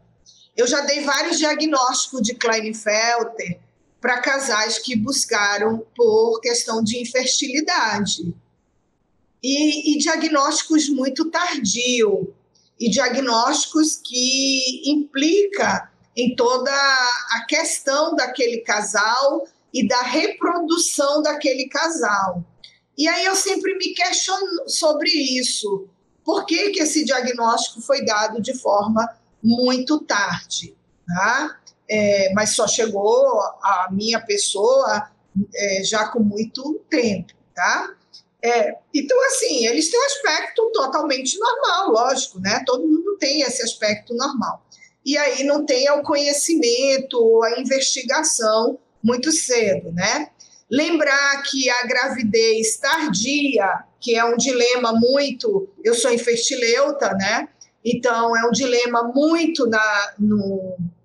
Eu já dei vários diagnósticos de Klinefelter para casais que buscaram por questão de infertilidade. E diagnósticos muito tardios, e diagnósticos que implica em toda a questão daquele casal e da reprodução daquele casal. E aí eu sempre me questiono sobre isso. Por que esse diagnóstico foi dado de forma muito tarde? Tá? Mas só chegou a minha pessoa já com muito tempo. Tá? Então, assim, eles têm um aspecto totalmente normal, lógico, né? Todo mundo tem esse aspecto normal. E aí não tem o conhecimento, a investigação muito cedo, né? Lembrar que a gravidez tardia, que é um dilema muito... Eu sou infertileuta, né? Então, é um dilema muito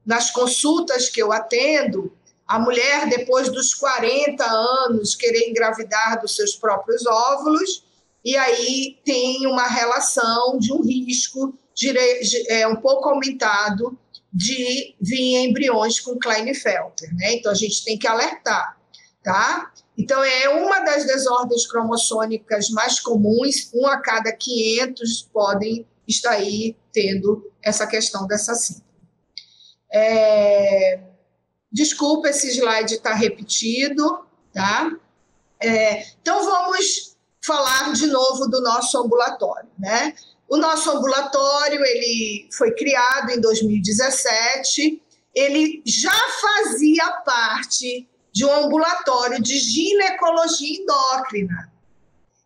nas consultas que eu atendo. A mulher, depois dos 40 anos, querer engravidar dos seus próprios óvulos, e aí tem uma relação de um risco um pouco aumentado de vir embriões com Klinefelter, né? Então, a gente tem que alertar, tá? Então, é uma das desordens cromossômicas mais comuns, 1 a cada 500 podem estar aí tendo essa questão dessa síndrome. Desculpa, esse slide está repetido, tá? Então, vamos falar de novo do nosso ambulatório, né? O nosso ambulatório, ele foi criado em 2017, ele já fazia parte de um ambulatório de ginecologia endócrina.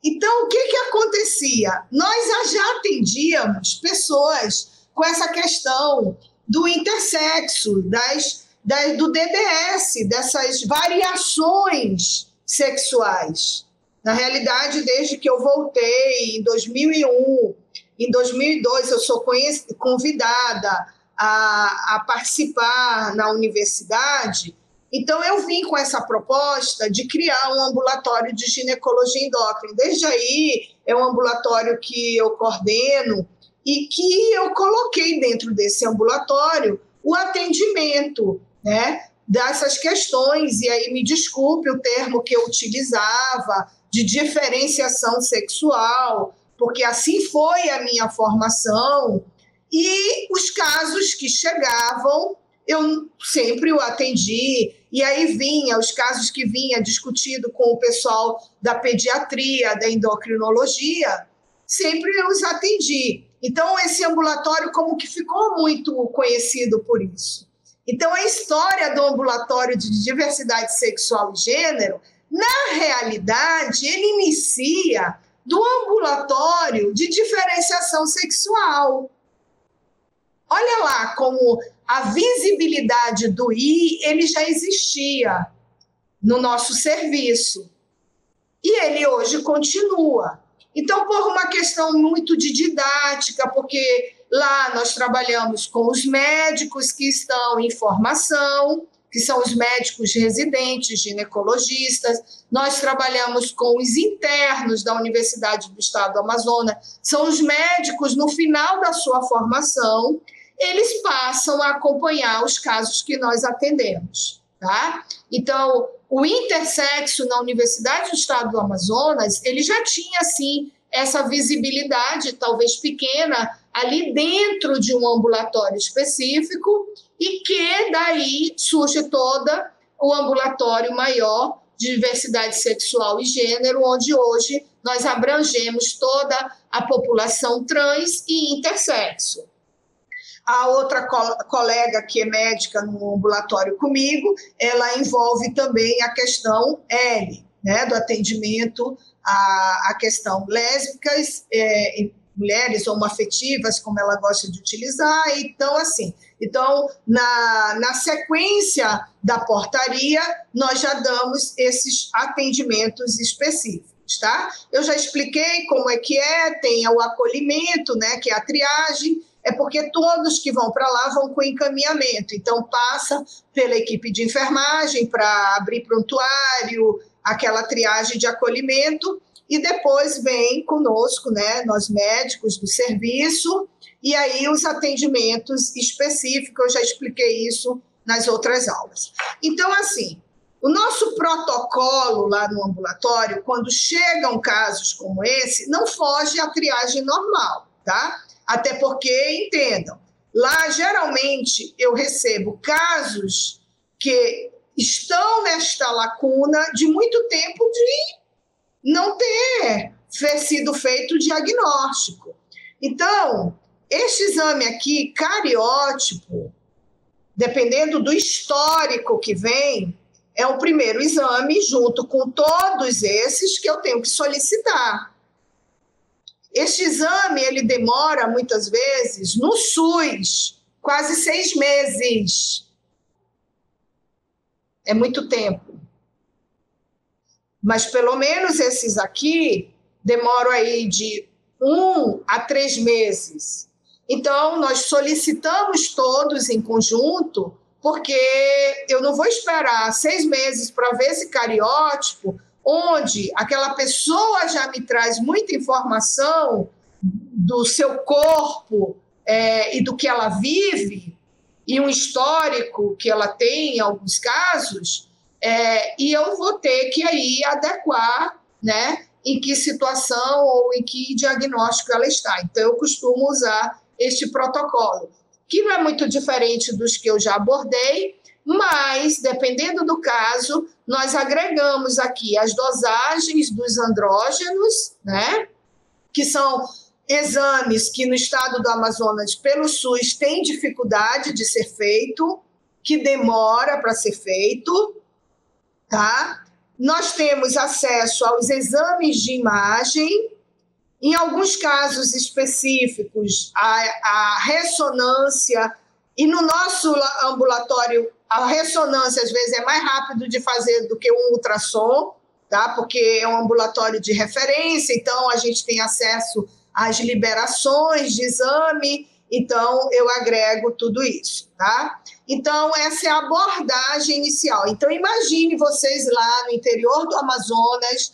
Então, o que acontecia? Nós já atendíamos pessoas com essa questão do intersexo, do DDS, dessas variações sexuais. Na realidade, desde que eu voltei em 2001, em 2002, eu sou convidada a participar na universidade. Então, eu vim com essa proposta de criar um ambulatório de ginecologia endócrina. Desde aí, é um ambulatório que eu coordeno e que eu coloquei dentro desse ambulatório o atendimento, né, dessas questões. E aí, me desculpe o termo que eu utilizava, de diferenciação sexual, porque assim foi a minha formação, e os casos que chegavam, eu sempre o atendi, e aí vinha, os casos que vinha discutido com o pessoal da pediatria, da endocrinologia, sempre eu os atendi. Então, esse ambulatório como que ficou muito conhecido por isso. Então, a história do ambulatório de diversidade sexual e gênero, na realidade, ele inicia do ambulatório de diferenciação sexual. Olha lá como a visibilidade do I, ele já existia no nosso serviço. E ele hoje continua. Então, por uma questão muito de didática, porque lá nós trabalhamos com os médicos que estão em formação, que são os médicos residentes, ginecologistas. Nós trabalhamos com os internos da Universidade do Estado do Amazonas, são os médicos, no final da sua formação, eles passam a acompanhar os casos que nós atendemos, tá? Então, o intersexo na Universidade do Estado do Amazonas, ele já tinha, sim, essa visibilidade, talvez pequena, ali dentro de um ambulatório específico, e que daí surge todo o ambulatório maior de diversidade sexual e gênero, onde hoje nós abrangemos toda a população trans e intersexo. A outra colega que é médica no ambulatório comigo, ela envolve também a questão L, né, do atendimento à questão lésbicas, mulheres homoafetivas, como ela gosta de utilizar. Então, assim, na sequência da portaria, nós já damos esses atendimentos específicos, tá? Eu já expliquei como é que tem o acolhimento, né, que é a triagem, é porque todos que vão para lá vão com encaminhamento, então passa pela equipe de enfermagem para abrir prontuário, aquela triagem de acolhimento, e depois vem conosco, né, nós médicos do serviço, e aí os atendimentos específicos, eu já expliquei isso nas outras aulas. Então, assim, o nosso protocolo lá no ambulatório, quando chegam casos como esse, não foge à triagem normal, tá? Até porque, entendam, lá geralmente eu recebo casos que estão nesta lacuna de muito tempo de não ter sido feito o diagnóstico. Então, este exame aqui, cariótipo, dependendo do histórico que vem, é o primeiro exame, junto com todos esses que eu tenho que solicitar. Este exame, ele demora, muitas vezes, no SUS, quase 6 meses. É muito tempo. Mas, pelo menos, esses aqui demoram aí de 1 a 3 meses. Então, nós solicitamos todos em conjunto, porque eu não vou esperar 6 meses para ver esse cariótipo, onde aquela pessoa já me traz muita informação do seu corpo e do que ela vive, e um histórico que ela tem em alguns casos, e eu vou ter que aí adequar, né, em que situação ou em que diagnóstico ela está. Então, eu costumo usar este protocolo, que não é muito diferente dos que eu já abordei, mas, dependendo do caso, nós agregamos aqui as dosagens dos andrógenos, né, que são exames que no estado do Amazonas, pelo SUS, tem dificuldade de ser feito, que demora para ser feito, tá? Nós temos acesso aos exames de imagem, em alguns casos específicos, a ressonância, e no nosso ambulatório, a ressonância, às vezes, é mais rápido de fazer do que um ultrassom, tá? Porque é um ambulatório de referência, então a gente tem acesso às liberações de exame, então eu agrego tudo isso, tá? Então, essa é a abordagem inicial. Então, imagine vocês lá no interior do Amazonas,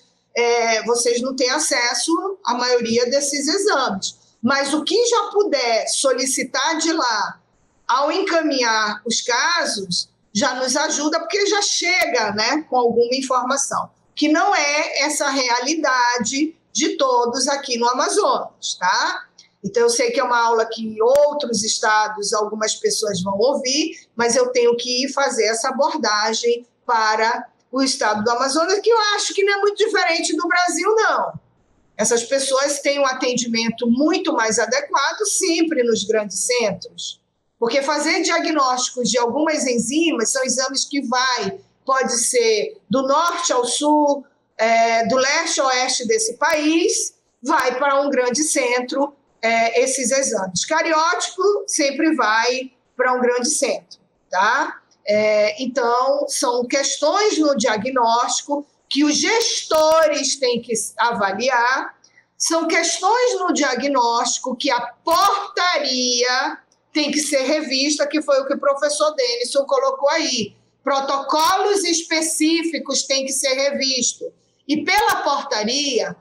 vocês não têm acesso à maioria desses exames, mas o que já puder solicitar de lá, ao encaminhar os casos, já nos ajuda, porque já chega, né, com alguma informação, que não é essa realidade de todos aqui no Amazonas, tá? Então, eu sei que é uma aula que outros estados, algumas pessoas vão ouvir, mas eu tenho que fazer essa abordagem para o estado do Amazonas, que eu acho que não é muito diferente do Brasil, não. Essas pessoas têm um atendimento muito mais adequado sempre nos grandes centros, porque fazer diagnósticos de algumas enzimas são exames que pode ser do norte ao sul, do leste ao oeste desse país, vai para um grande centro esses exames. Cariótipo sempre vai para um grande centro, tá? Então, são questões no diagnóstico que os gestores têm que avaliar, são questões no diagnóstico que a portaria tem que ser revista, que foi o que o professor Denison colocou aí. protocolos específicos têm que ser revistos. E pela portaria,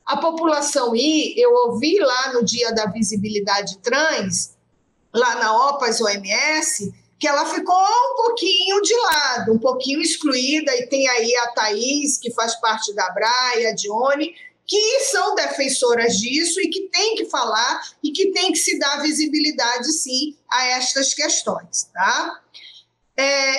a população eu ouvi lá no Dia da Visibilidade Trans, lá na OPAS-OMS, que ela ficou um pouquinho de lado, um pouquinho excluída, e tem aí a Thaís, que faz parte da Braia, a Dione, que são defensoras disso e que tem que falar e que tem que se dar visibilidade, sim, a estas questões, tá?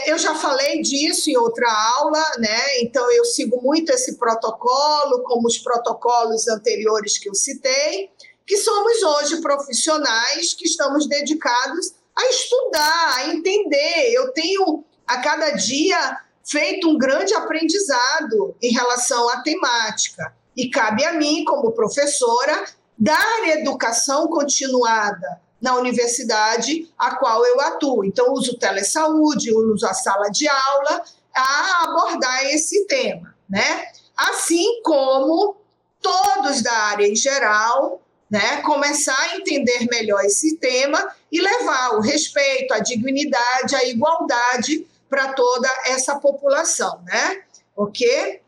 Eu já falei disso em outra aula, né? Então eu sigo muito esse protocolo, como os protocolos anteriores que eu citei, que somos hoje profissionais que estamos dedicados a estudar, a entender. Eu tenho, a cada dia, feito um grande aprendizado em relação à temática. E cabe a mim, como professora, dar educação continuada na universidade a qual eu atuo. Então, uso telesaúde, uso a sala de aula a abordar esse tema, né? Assim como todos da área em geral, né? Começar a entender melhor esse tema e levar o respeito, a dignidade, a igualdade para toda essa população, né? Ok?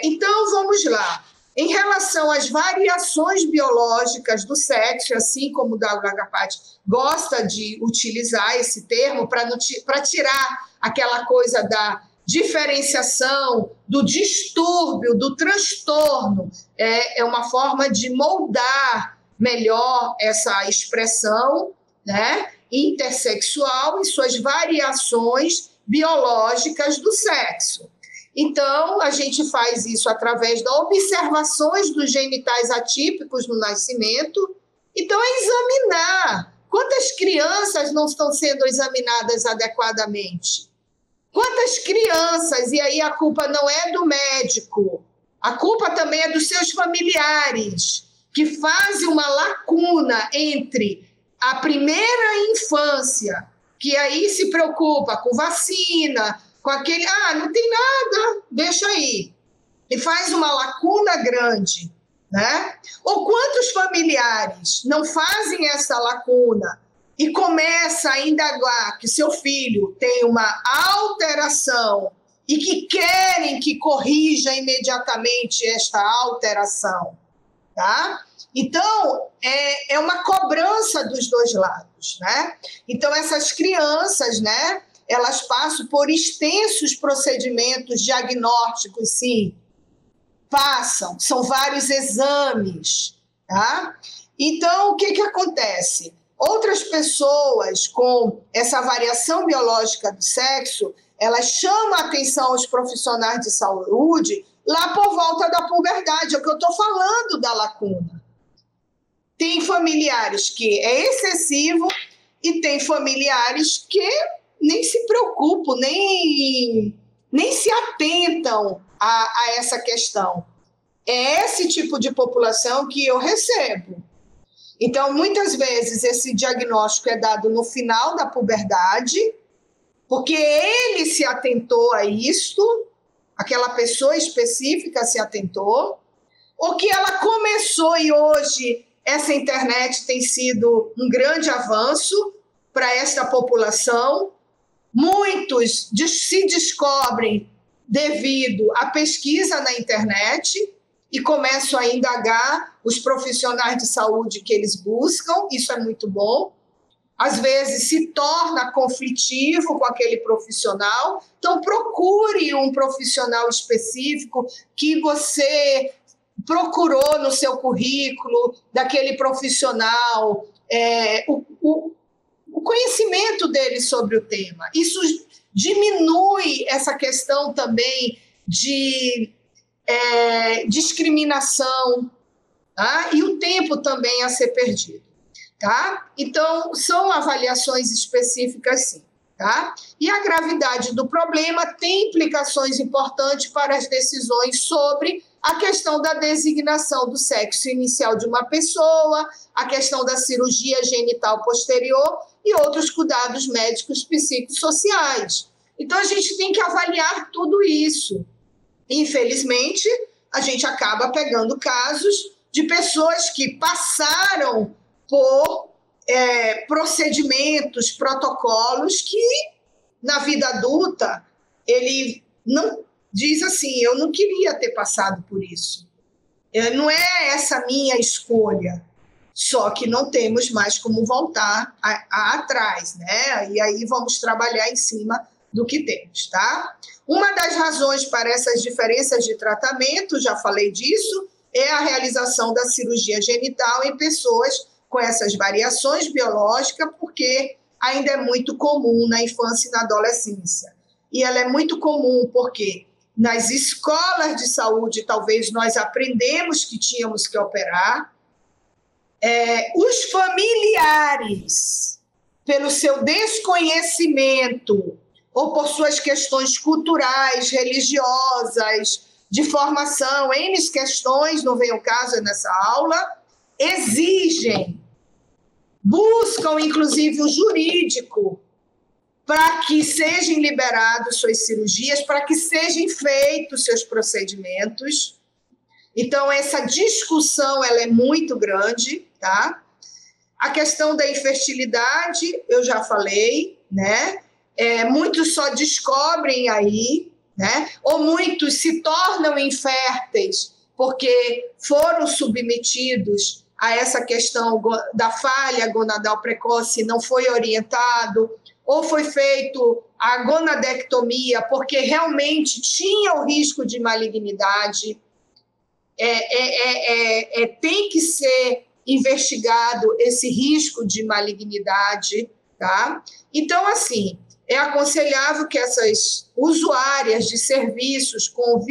Então, vamos lá. Em relação às variações biológicas do sexo, assim como o Dalga Patti gosta de utilizar esse termo para tirar aquela coisa da diferenciação, do distúrbio, do transtorno, é uma forma de moldar melhor essa expressão, né, intersexual e suas variações biológicas do sexo. Então, a gente faz isso através das observações dos genitais atípicos no nascimento. Então, é examinar. Quantas crianças não estão sendo examinadas adequadamente? Quantas crianças, e aí a culpa não é do médico, a culpa também é dos seus familiares, que fazem uma lacuna entre a primeira infância, que aí se preocupa com vacina, com aquele, não tem nada, deixa aí. E faz uma lacuna grande, né? Ou quantos familiares não fazem essa lacuna e começa a indagar que seu filho tem uma alteração e que querem que corrija imediatamente esta alteração, tá? Então, é uma cobrança dos dois lados, né? Então, essas crianças, né, elas passam por extensos procedimentos diagnósticos, sim, passam, são vários exames, tá? Então, o que acontece? Outras pessoas com essa variação biológica do sexo, elas chamam a atenção aos profissionais de saúde lá por volta da puberdade, é o que eu estou falando da lacuna. Tem familiares que é excessivo e tem familiares que nem se preocupam, nem se atentam a essa questão. É esse tipo de população que eu recebo. Então, muitas vezes, esse diagnóstico é dado no final da puberdade, porque ele se atentou a isto, aquela pessoa específica se atentou, ou que ela começou e hoje essa internet tem sido um grande avanço para esta população. Muitos se descobrem devido à pesquisa na internet e começam a indagar os profissionais de saúde que eles buscam, isso é muito bom. Às vezes se torna conflitivo com aquele profissional, então procure um profissional específico que você procurou no seu currículo, daquele profissional, o conhecimento dele sobre o tema. Isso diminui essa questão também de discriminação, tá? E o tempo também a ser perdido. Tá? Então, são avaliações específicas, sim. Tá? E a gravidade do problema tem implicações importantes para as decisões sobre a questão da designação do sexo inicial de uma pessoa, a questão da cirurgia genital posterior e outros cuidados médicos psicossociais. Então, a gente tem que avaliar tudo isso. Infelizmente, a gente acaba pegando casos de pessoas que passaram por procedimentos, protocolos que na vida adulta, ele não diz assim, eu não queria ter passado por isso. Não é essa a minha escolha. Só que não temos mais como voltar atrás, né? E aí vamos trabalhar em cima do que temos, tá? Uma das razões para essas diferenças de tratamento, já falei disso, é a realização da cirurgia genital em pessoas com essas variações biológicas, porque ainda é muito comum na infância e na adolescência. E ela é muito comum porque nas escolas de saúde talvez nós aprendemos que tínhamos que operar. Os familiares, pelo seu desconhecimento ou por suas questões culturais, religiosas, de formação, N questões, não vem o caso nessa aula, exigem, buscam inclusive o jurídico para que sejam liberadas suas cirurgias, para que sejam feitos seus procedimentos. Então, essa discussão ela é muito grande, tá? A questão da infertilidade, eu já falei, né? Muitos só descobrem aí, né? Ou muitos se tornam inférteis porque foram submetidos a essa questão da falha gonadal precoce, não foi orientado, ou foi feito a gonadectomia porque realmente tinha o risco de malignidade. Tem que ser investigado esse risco de malignidade, tá? Então, assim, é aconselhável que essas usuárias de serviços com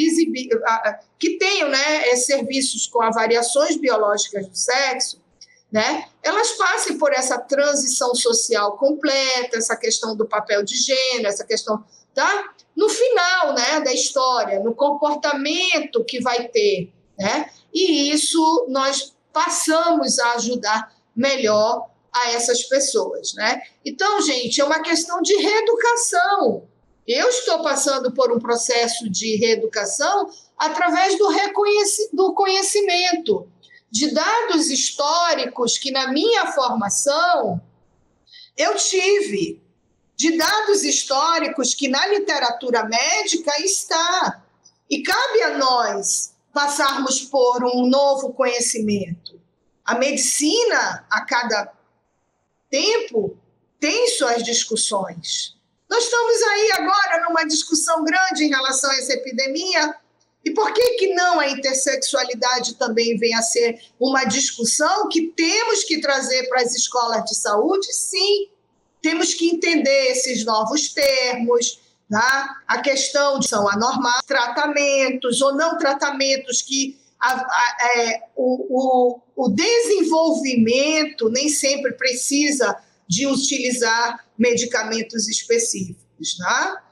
que tenham, né, serviços com variações biológicas do sexo, né, elas passem por essa transição social completa, essa questão do papel de gênero, essa questão, tá? No final, né, da história, no comportamento que vai ter, né? E isso nós passamos a ajudar melhor a essas pessoas, né? Então, gente, é uma questão de reeducação. Eu estou passando por um processo de reeducação através do conhecimento, de dados históricos que na minha formação eu tive, de dados históricos que na literatura médica está. E cabe a nós passarmos por um novo conhecimento. A medicina, a cada tempo, tem suas discussões. Nós estamos aí agora numa discussão grande em relação a essa epidemia. E por que não a intersexualidade também vem a ser uma discussão que temos que trazer para as escolas de saúde? Sim, temos que entender esses novos termos, tá? A questão de são anormais, tratamentos ou não tratamentos que o desenvolvimento nem sempre precisa de utilizar medicamentos específicos, tá?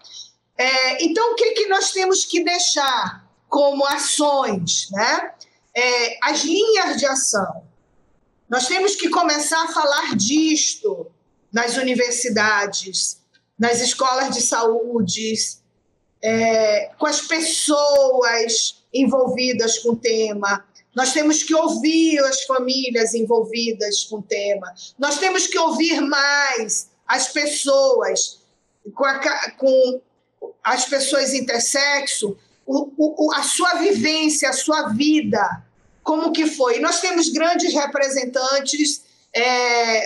Então, o que nós temos que deixar como ações, né? As linhas de ação. Nós temos que começar a falar disto nas universidades, nas escolas de saúde, com as pessoas envolvidas com o tema. Nós temos que ouvir as famílias envolvidas com o tema. Nós temos que ouvir mais as pessoas com as pessoas intersexo, a sua vivência, a sua vida, como que foi. Nós temos grandes representantes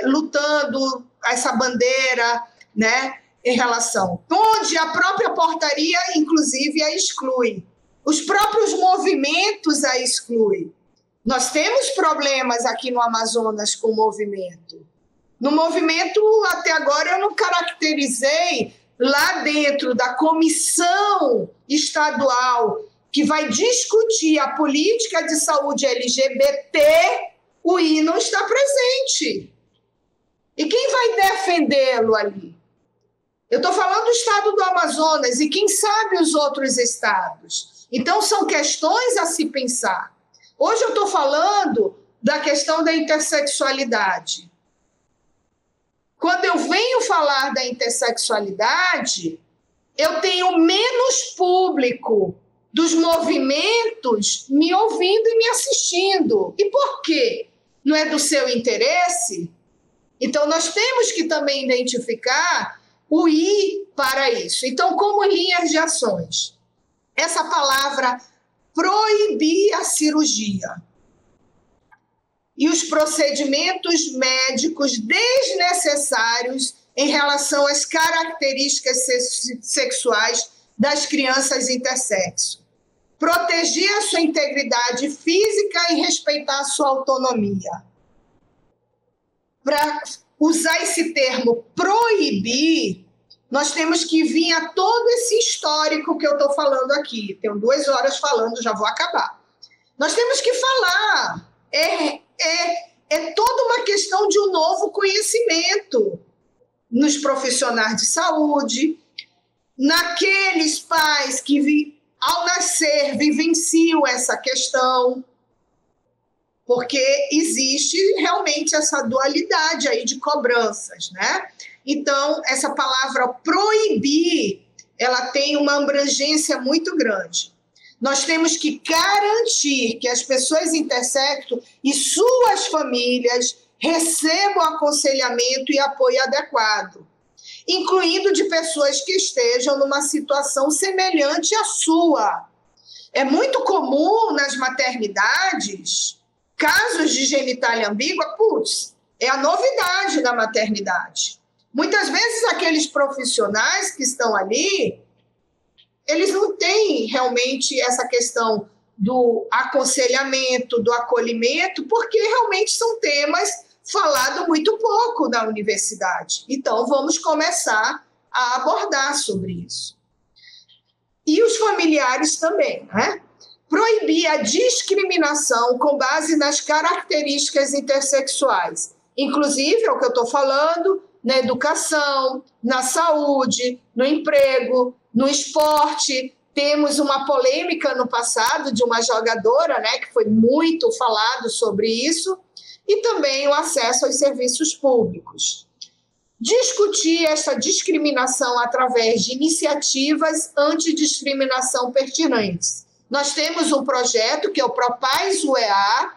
lutando essa bandeira, né, em relação, onde a própria portaria, inclusive, a exclui. Os próprios movimentos a excluem. Nós temos problemas aqui no Amazonas com o movimento. No movimento, até agora, eu não caracterizei lá dentro da comissão estadual que vai discutir a política de saúde LGBT, o I não está presente. E quem vai defendê-lo ali? Eu estou falando do estado do Amazonas e quem sabe os outros estados. Então, são questões a se pensar. Hoje eu estou falando da questão da intersexualidade. Quando eu venho falar da intersexualidade, eu tenho menos público dos movimentos me ouvindo e me assistindo. E por quê? Não é do seu interesse? Então, nós temos que também identificar o I para isso. Então, como linhas de ações, essa palavra proibir a cirurgia e os procedimentos médicos desnecessários em relação às características sexuais das crianças intersexo. Proteger a sua integridade física e respeitar a sua autonomia. Para usar esse termo proibir, nós temos que vir a todo esse histórico que eu estou falando aqui. Tenho 2 horas falando, já vou acabar. Nós temos que falar. É toda uma questão de um novo conhecimento nos profissionais de saúde, naqueles pais que, ao nascer, vivenciam essa questão, porque existe realmente essa dualidade aí de cobranças, né? Então, essa palavra proibir, ela tem uma abrangência muito grande. Nós temos que garantir que as pessoas intersexo e suas famílias recebam aconselhamento e apoio adequado, incluindo de pessoas que estejam numa situação semelhante à sua. É muito comum nas maternidades casos de genitália ambígua, é a novidade da maternidade. Muitas vezes aqueles profissionais que estão ali, eles não têm realmente essa questão do aconselhamento, do acolhimento, porque realmente são temas falados muito pouco na universidade. Então, vamos começar a abordar sobre isso. E os familiares também, né? Proibir a discriminação com base nas características intersexuais. Inclusive, é o que eu estou falando, na educação, na saúde, no emprego, no esporte. Temos uma polêmica no passado de uma jogadora, né, que foi muito falado sobre isso, e também o acesso aos serviços públicos. Discutir essa discriminação através de iniciativas antidiscriminação pertinentes. Nós temos um projeto que é o Propaz UEA,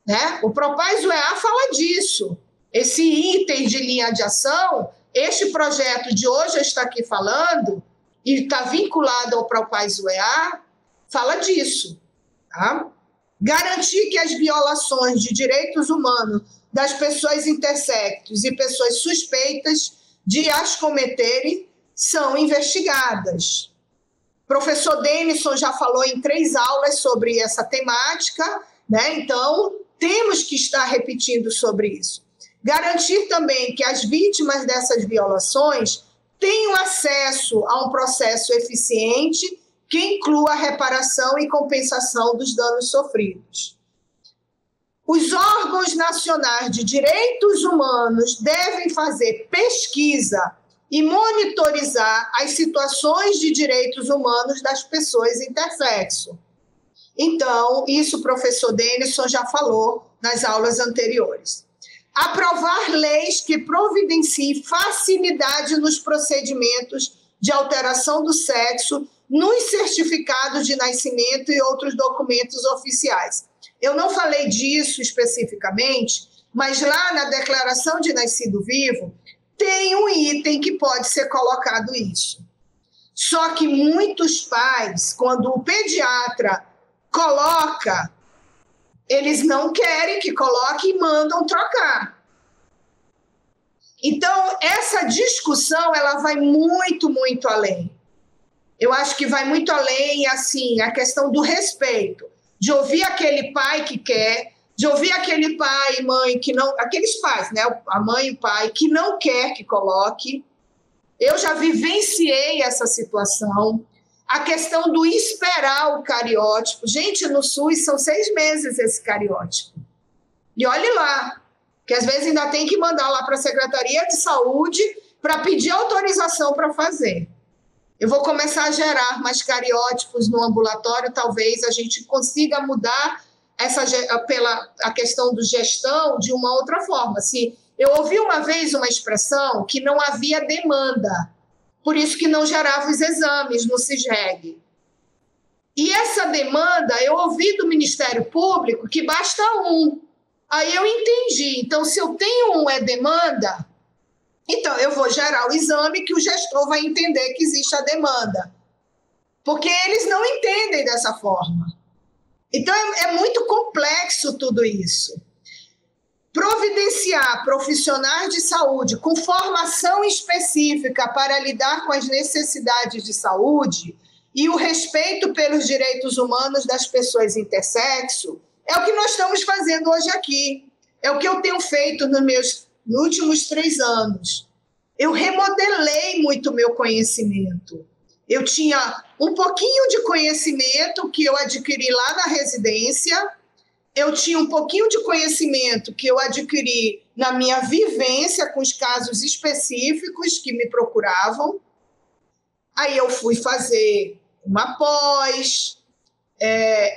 né? O Propaz UEA fala disso. Esse item de linha de ação, este projeto de hoje eu estou aqui falando, e está vinculado ao Propaz UEA, fala disso. Tá? Garantir que as violações de direitos humanos das pessoas intersexos e pessoas suspeitas de as cometerem são investigadas. O professor Denison já falou em 3 aulas sobre essa temática, né? Então, temos que estar repetindo sobre isso. Garantir também que as vítimas dessas violações tenham acesso a um processo eficiente que inclua a reparação e compensação dos danos sofridos. Os órgãos nacionais de direitos humanos devem fazer pesquisa e monitorizar as situações de direitos humanos das pessoas intersexo. Então, isso o professor Denison já falou nas aulas anteriores. Aprovar leis que providenciem facilidade nos procedimentos de alteração do sexo, nos certificados de nascimento e outros documentos oficiais. Eu não falei disso especificamente, mas lá na declaração de nascido vivo tem um item que pode ser colocado isso. Só que muitos pais, quando o pediatra coloca, eles não querem que coloque e mandam trocar. Então, essa discussão, ela vai muito, muito além. Eu acho que vai muito além, assim, a questão do respeito, de ouvir aquele pai que quer, de ouvir aquele pai e mãe que não... Aqueles pais, né? A mãe e o pai que não quer que coloque. Eu já vivenciei essa situação. A questão do esperar o cariótipo. Gente, no SUS são 6 meses esse cariótipo. E olhe lá, que às vezes ainda tem que mandar lá para a Secretaria de Saúde para pedir autorização para fazer. Eu vou começar a gerar mais cariótipos no ambulatório, talvez a gente consiga mudar a questão do gestão de uma outra forma. Se eu ouvi uma vez uma expressão que não havia demanda, por isso que não gerava os exames no CISREG. E essa demanda, eu ouvi do Ministério Público que basta um. Aí eu entendi. Então, se eu tenho um demanda, Então, eu vou gerar o exame que o gestor vai entender que existe a demanda. Porque eles não entendem dessa forma. Então, é muito complexo tudo isso. Providenciar profissionais de saúde com formação específica para lidar com as necessidades de saúde e o respeito pelos direitos humanos das pessoas intersexo é o que nós estamos fazendo hoje aqui. É o que eu tenho feito nos últimos 3 anos. Eu remodelei muito o meu conhecimento. Eu tinha um pouquinho de conhecimento que eu adquiri lá na residência, eu tinha um pouquinho de conhecimento que eu adquiri na minha vivência com os casos específicos que me procuravam. Aí eu fui fazer uma pós,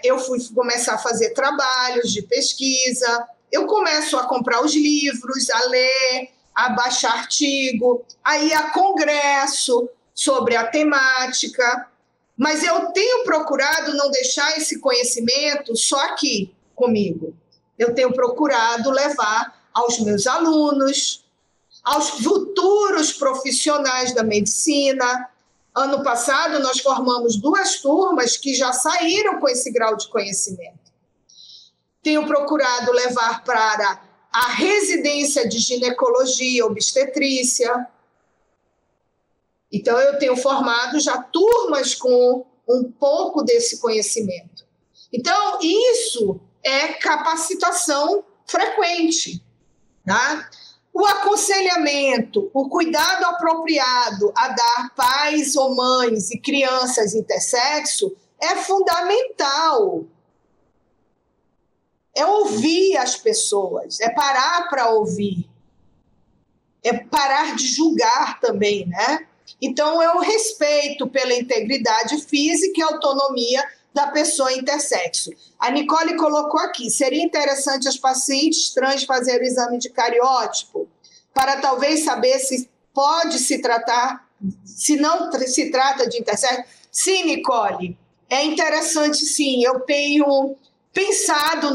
eu fui começar a fazer trabalhos de pesquisa, eu começo a comprar os livros, a ler, a baixar artigo, a ir a congresso sobre a temática, mas eu tenho procurado não deixar esse conhecimento só aqui comigo. Eu tenho procurado levar aos meus alunos, aos futuros profissionais da medicina. Ano passado, nós formamos 2 turmas que já saíram com esse grau de conhecimento. Tenho procurado levar para a residência de ginecologia, obstetrícia. Então, eu tenho formado já turmas com um pouco desse conhecimento. Então, isso é capacitação frequente, tá? O aconselhamento, o cuidado apropriado a dar pais ou mães e crianças intersexo é fundamental. É ouvir as pessoas, é parar para ouvir, é parar de julgar também, né? Então, é o respeito pela integridade física e autonomia da pessoa intersexo. A Nicole colocou aqui, seria interessante as pacientes trans fazerem o exame de cariótipo para talvez saber se pode se tratar, se não se trata de intersexo. Sim, Nicole, é interessante sim, eu tenho pensado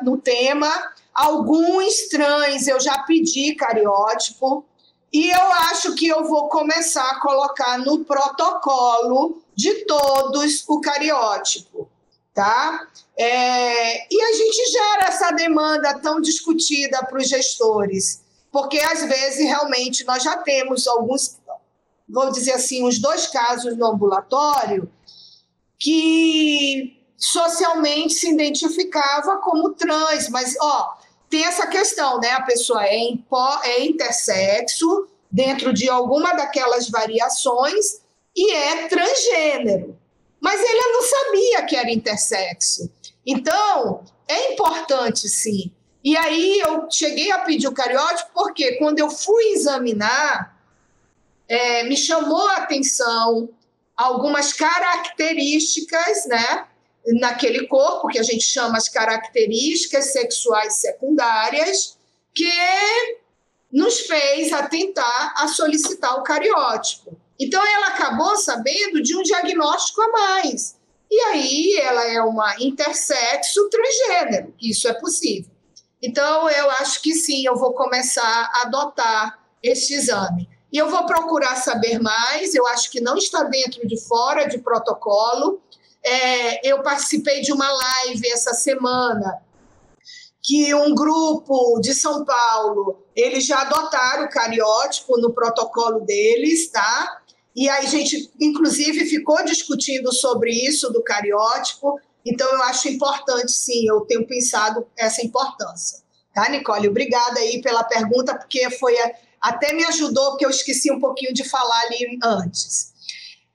no tema, alguns trans eu já pedi cariótipo, e eu acho que eu vou começar a colocar no protocolo de todos o cariótipo, tá? E a gente gera essa demanda tão discutida para os gestores, porque às vezes realmente nós já temos alguns, vou dizer assim, uns 2 casos no ambulatório que socialmente se identificava como trans, mas tem essa questão, né? A pessoa é intersexo dentro de alguma daquelas variações e é transgênero. Mas ele não sabia que era intersexo. Então, é importante, sim. E aí eu cheguei a pedir o cariótipo porque quando eu fui examinar, me chamou a atenção algumas características, né? Naquele corpo, que a gente chama as características sexuais secundárias, que nos fez atentar a solicitar o cariótipo. Então, ela acabou sabendo de um diagnóstico a mais. E aí, ela é uma intersexo transgênero, que isso é possível. Então, eu acho que sim, eu vou começar a adotar este exame. E eu vou procurar saber mais, eu acho que não está dentro de fora de protocolo. Eu participei de uma live essa semana que um grupo de São Paulo, eles já adotaram o cariótipo no protocolo deles, tá? E aí a gente, inclusive, ficou discutindo sobre isso do cariótipo, então eu acho importante, sim, eu tenho pensado essa importância. Tá, Nicole? Obrigada aí pela pergunta, porque até me ajudou, porque eu esqueci um pouquinho de falar ali antes.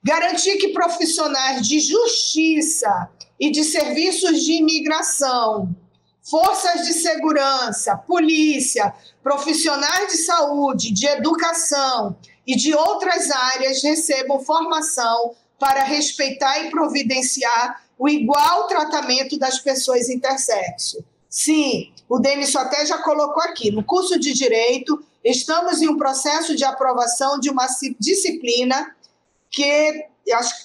Garantir que profissionais de justiça e de serviços de imigração, forças de segurança, polícia, profissionais de saúde, de educação e de outras áreas recebam formação para respeitar e providenciar o igual tratamento das pessoas intersexo. Sim, o Denison até já colocou aqui, no curso de Direito, estamos em um processo de aprovação de uma disciplina que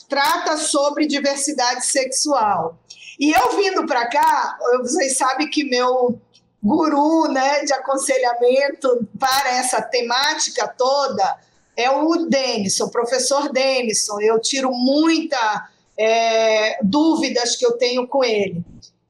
trata sobre diversidade sexual. E eu vindo para cá, vocês sabem que meu guru, né, de aconselhamento para essa temática toda é o Denison, o professor Denison. Eu tiro muita dúvidas que eu tenho com ele.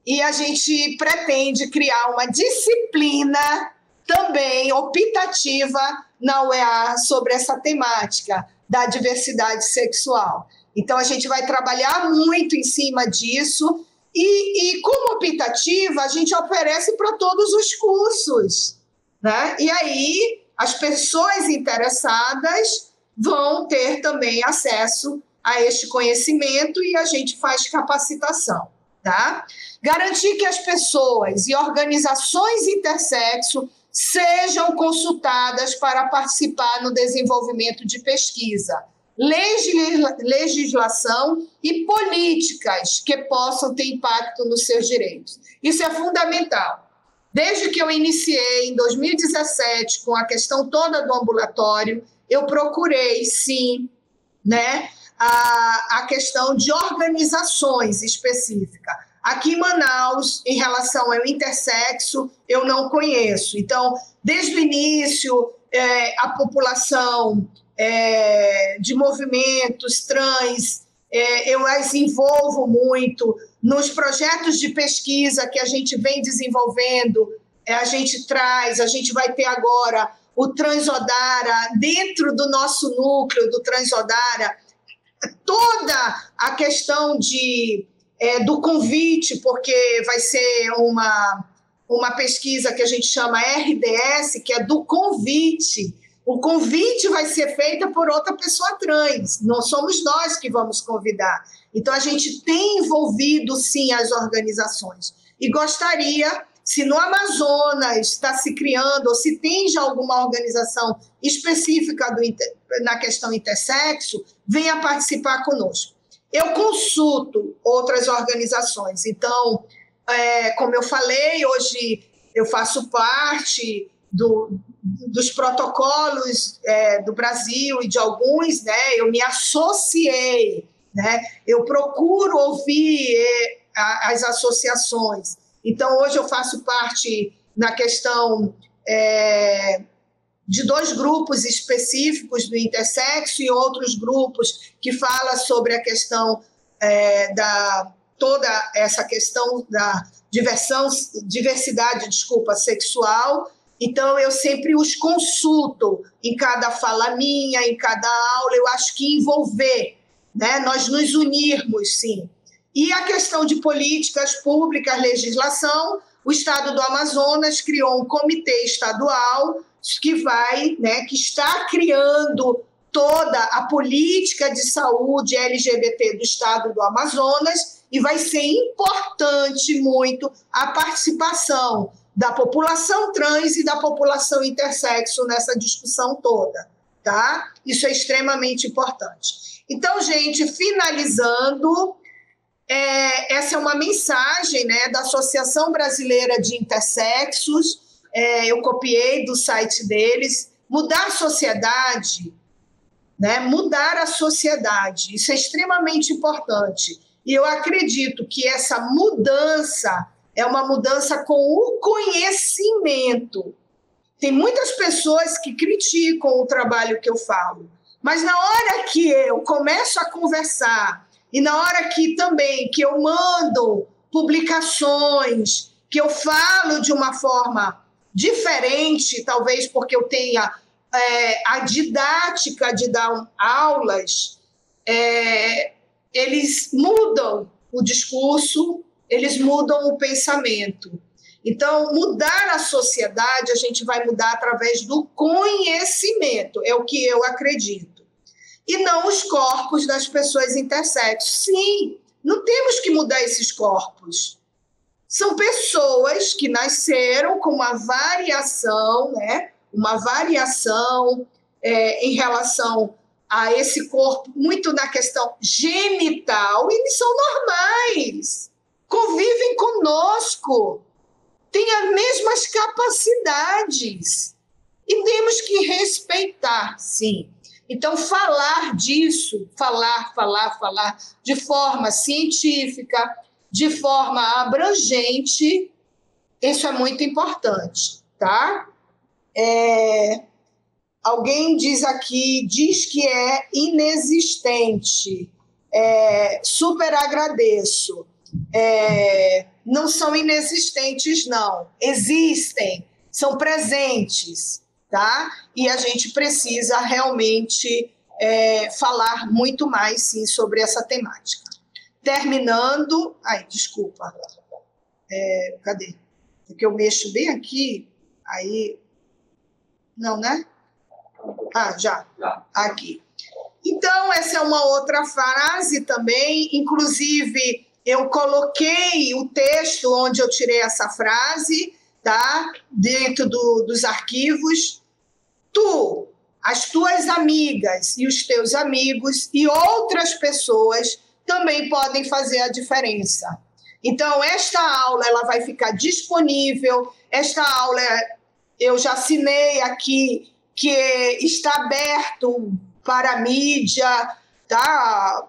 E a gente pretende criar uma disciplina também optativa na UEA sobre essa temática da diversidade sexual. Então, a gente vai trabalhar muito em cima disso e como optativa, a gente oferece para todos os cursos, né? E aí, as pessoas interessadas vão ter também acesso a este conhecimento e a gente faz capacitação, tá? Garantir que as pessoas e organizações intersexo sejam consultadas para participar no desenvolvimento de pesquisa, legislação e políticas que possam ter impacto nos seus direitos. Isso é fundamental. Desde que eu iniciei em 2017 com a questão toda do ambulatório, eu procurei, sim, né, a questão de organizações específicas. Aqui em Manaus, em relação ao intersexo, eu não conheço. Então, desde o início, a população de movimentos trans, eu as envolvo muito nos projetos de pesquisa que a gente vem desenvolvendo, a gente vai ter agora o Transodara, dentro do nosso núcleo do Transodara, toda a questão do convite, porque vai ser uma pesquisa que a gente chama RDS, que é do convite. O convite vai ser feito por outra pessoa trans, não somos nós que vamos convidar. Então, a gente tem envolvido, sim, as organizações. E gostaria, se no Amazonas está se criando, ou se tem já alguma organização específica na questão intersexo, venha participar conosco. Eu consulto outras organizações. Então, como eu falei, hoje eu faço parte dos protocolos do Brasil e de alguns, né? Eu me associei, né? Eu procuro ouvir as associações. Então, hoje eu faço parte na questão de 2 grupos específicos do intersexo e outros grupos que falam sobre a questão toda essa questão da diversidade sexual. Então, eu sempre os consulto em cada fala minha, em cada aula. Eu acho que envolver, né? Nós nos unirmos, sim. E a questão de políticas públicas, legislação, o Estado do Amazonas criou um comitê estadual que está criando toda a política de saúde LGBT do Estado do Amazonas e vai ser importante muito a participação da população trans e da população intersexo nessa discussão toda, tá? Isso é extremamente importante. Então, gente, finalizando, essa é uma mensagem, né, da Associação Brasileira de Intersexos, eu copiei do site deles, mudar a sociedade, né, mudar a sociedade, isso é extremamente importante. E eu acredito que essa mudança é uma mudança com o conhecimento. Tem muitas pessoas que criticam o trabalho que eu falo, mas na hora que eu começo a conversar e na hora que eu mando publicações, que eu falo de uma forma diferente, talvez porque eu tenha a didática de dar aulas, eles mudam o discurso, eles mudam o pensamento. Então, mudar a sociedade, a gente vai mudar através do conhecimento, é o que eu acredito. E não os corpos das pessoas intersexo. Sim, não temos que mudar esses corpos. São pessoas que nasceram com uma variação, né? Uma variação em relação a esse corpo, muito na questão genital, e eles são normais, convivem conosco, têm as mesmas capacidades e temos que respeitar, sim. Então, falar disso, falar de forma científica, de forma abrangente, Isso é muito importante, tá? Alguém diz aqui, diz que é inexistente. Super agradeço. Não são inexistentes, não. Existem, são presentes, tá? E a gente precisa realmente falar muito mais, sim, sobre essa temática. Terminando... Ai, desculpa. Cadê? Porque eu mexo bem aqui, aí... Não, né? Já. Aqui. Então, essa é uma outra frase também, inclusive... Eu coloquei o texto onde eu tirei essa frase, tá? Dentro dos arquivos. Tu, as tuas amigas e os teus amigos e outras pessoas também podem fazer a diferença. Então, esta aula ela vai ficar disponível. Esta aula, eu já assinei aqui, que está aberto para a mídia, tá?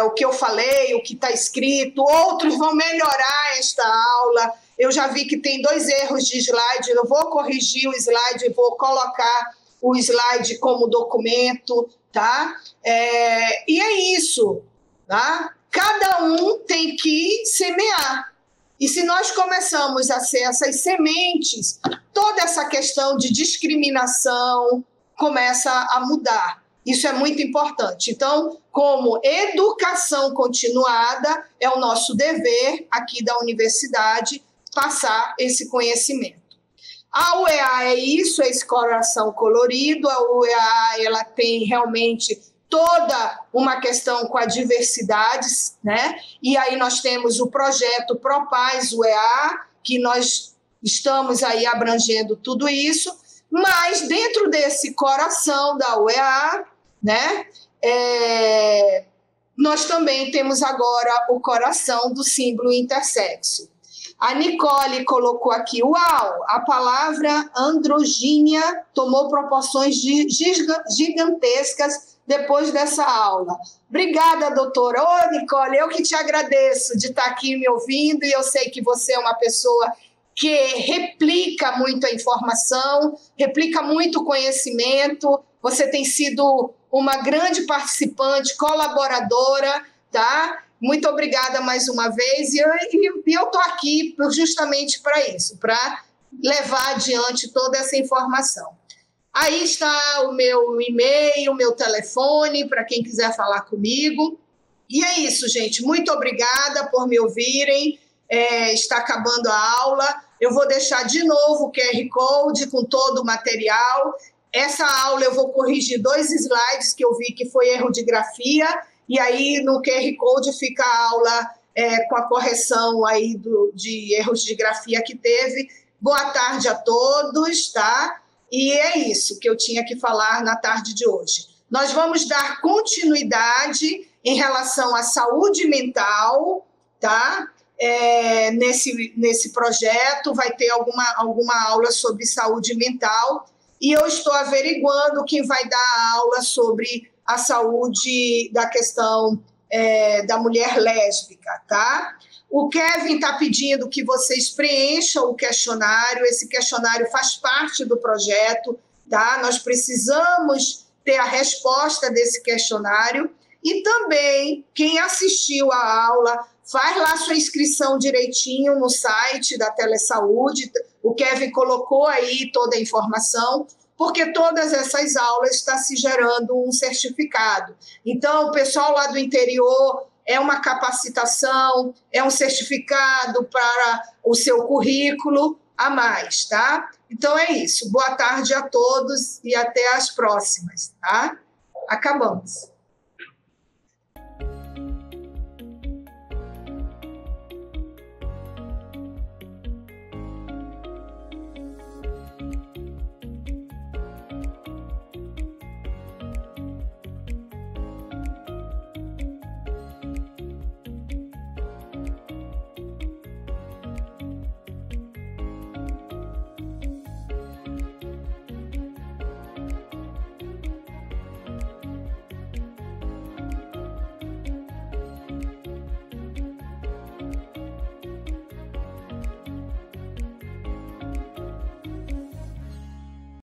O que eu falei, o que está escrito, outros vão melhorar esta aula. Eu já vi que tem 2 erros de slide, eu vou corrigir o slide e vou colocar o slide como documento, tá? E é isso, tá? Cada um tem que semear. E se nós começamos a ser essas sementes, toda essa questão de discriminação começa a mudar. Isso é muito importante. Então, como educação continuada, é o nosso dever aqui da universidade passar esse conhecimento. A UEA é isso, é esse coração colorido. A UEA ela tem realmente toda uma questão com a diversidade, né? E aí nós temos o projeto Propaz UEA, que nós estamos aí abrangendo tudo isso, mas dentro desse coração da UEA, né, nós também temos agora o coração do símbolo intersexo. A Nicole colocou aqui, uau, a palavra androgínia tomou proporções gigantescas depois dessa aula. Obrigada, doutora. Ô, Nicole, eu que te agradeço de estar aqui me ouvindo, e eu sei que você é uma pessoa que replica muito a informação, replica muito o conhecimento, você tem sido uma grande participante, colaboradora, tá? Muito obrigada mais uma vez, e eu estou aqui justamente para isso, para levar adiante toda essa informação. Aí está o meu e-mail, o meu telefone, para quem quiser falar comigo. E é isso, gente. Muito obrigada por me ouvirem. Está acabando a aula. Eu vou deixar de novo o QR Code com todo o material. Essa aula eu vou corrigir 2 slides que eu vi que foi erro de grafia, e aí no QR Code fica a aula com a correção aí de erros de grafia que teve. Boa tarde a todos, tá? E é isso que eu tinha que falar na tarde de hoje. Nós vamos dar continuidade em relação à saúde mental, tá? Nesse projeto vai ter alguma aula sobre saúde mental, e eu estou averiguando quem vai dar a aula sobre a saúde da questão da mulher lésbica, tá? O Kevin está pedindo que vocês preencham o questionário. Esse questionário faz parte do projeto, tá? Nós precisamos ter a resposta desse questionário. E também, quem assistiu à aula, faz lá sua inscrição direitinho no site da Telesaúde. O Kevin colocou aí toda a informação, porque todas essas aulas estão se gerando um certificado. Então, o pessoal lá do interior... é uma capacitação, é um certificado para o seu currículo a mais, tá? Então é isso. Boa tarde a todos e até as próximas, tá? Acabamos.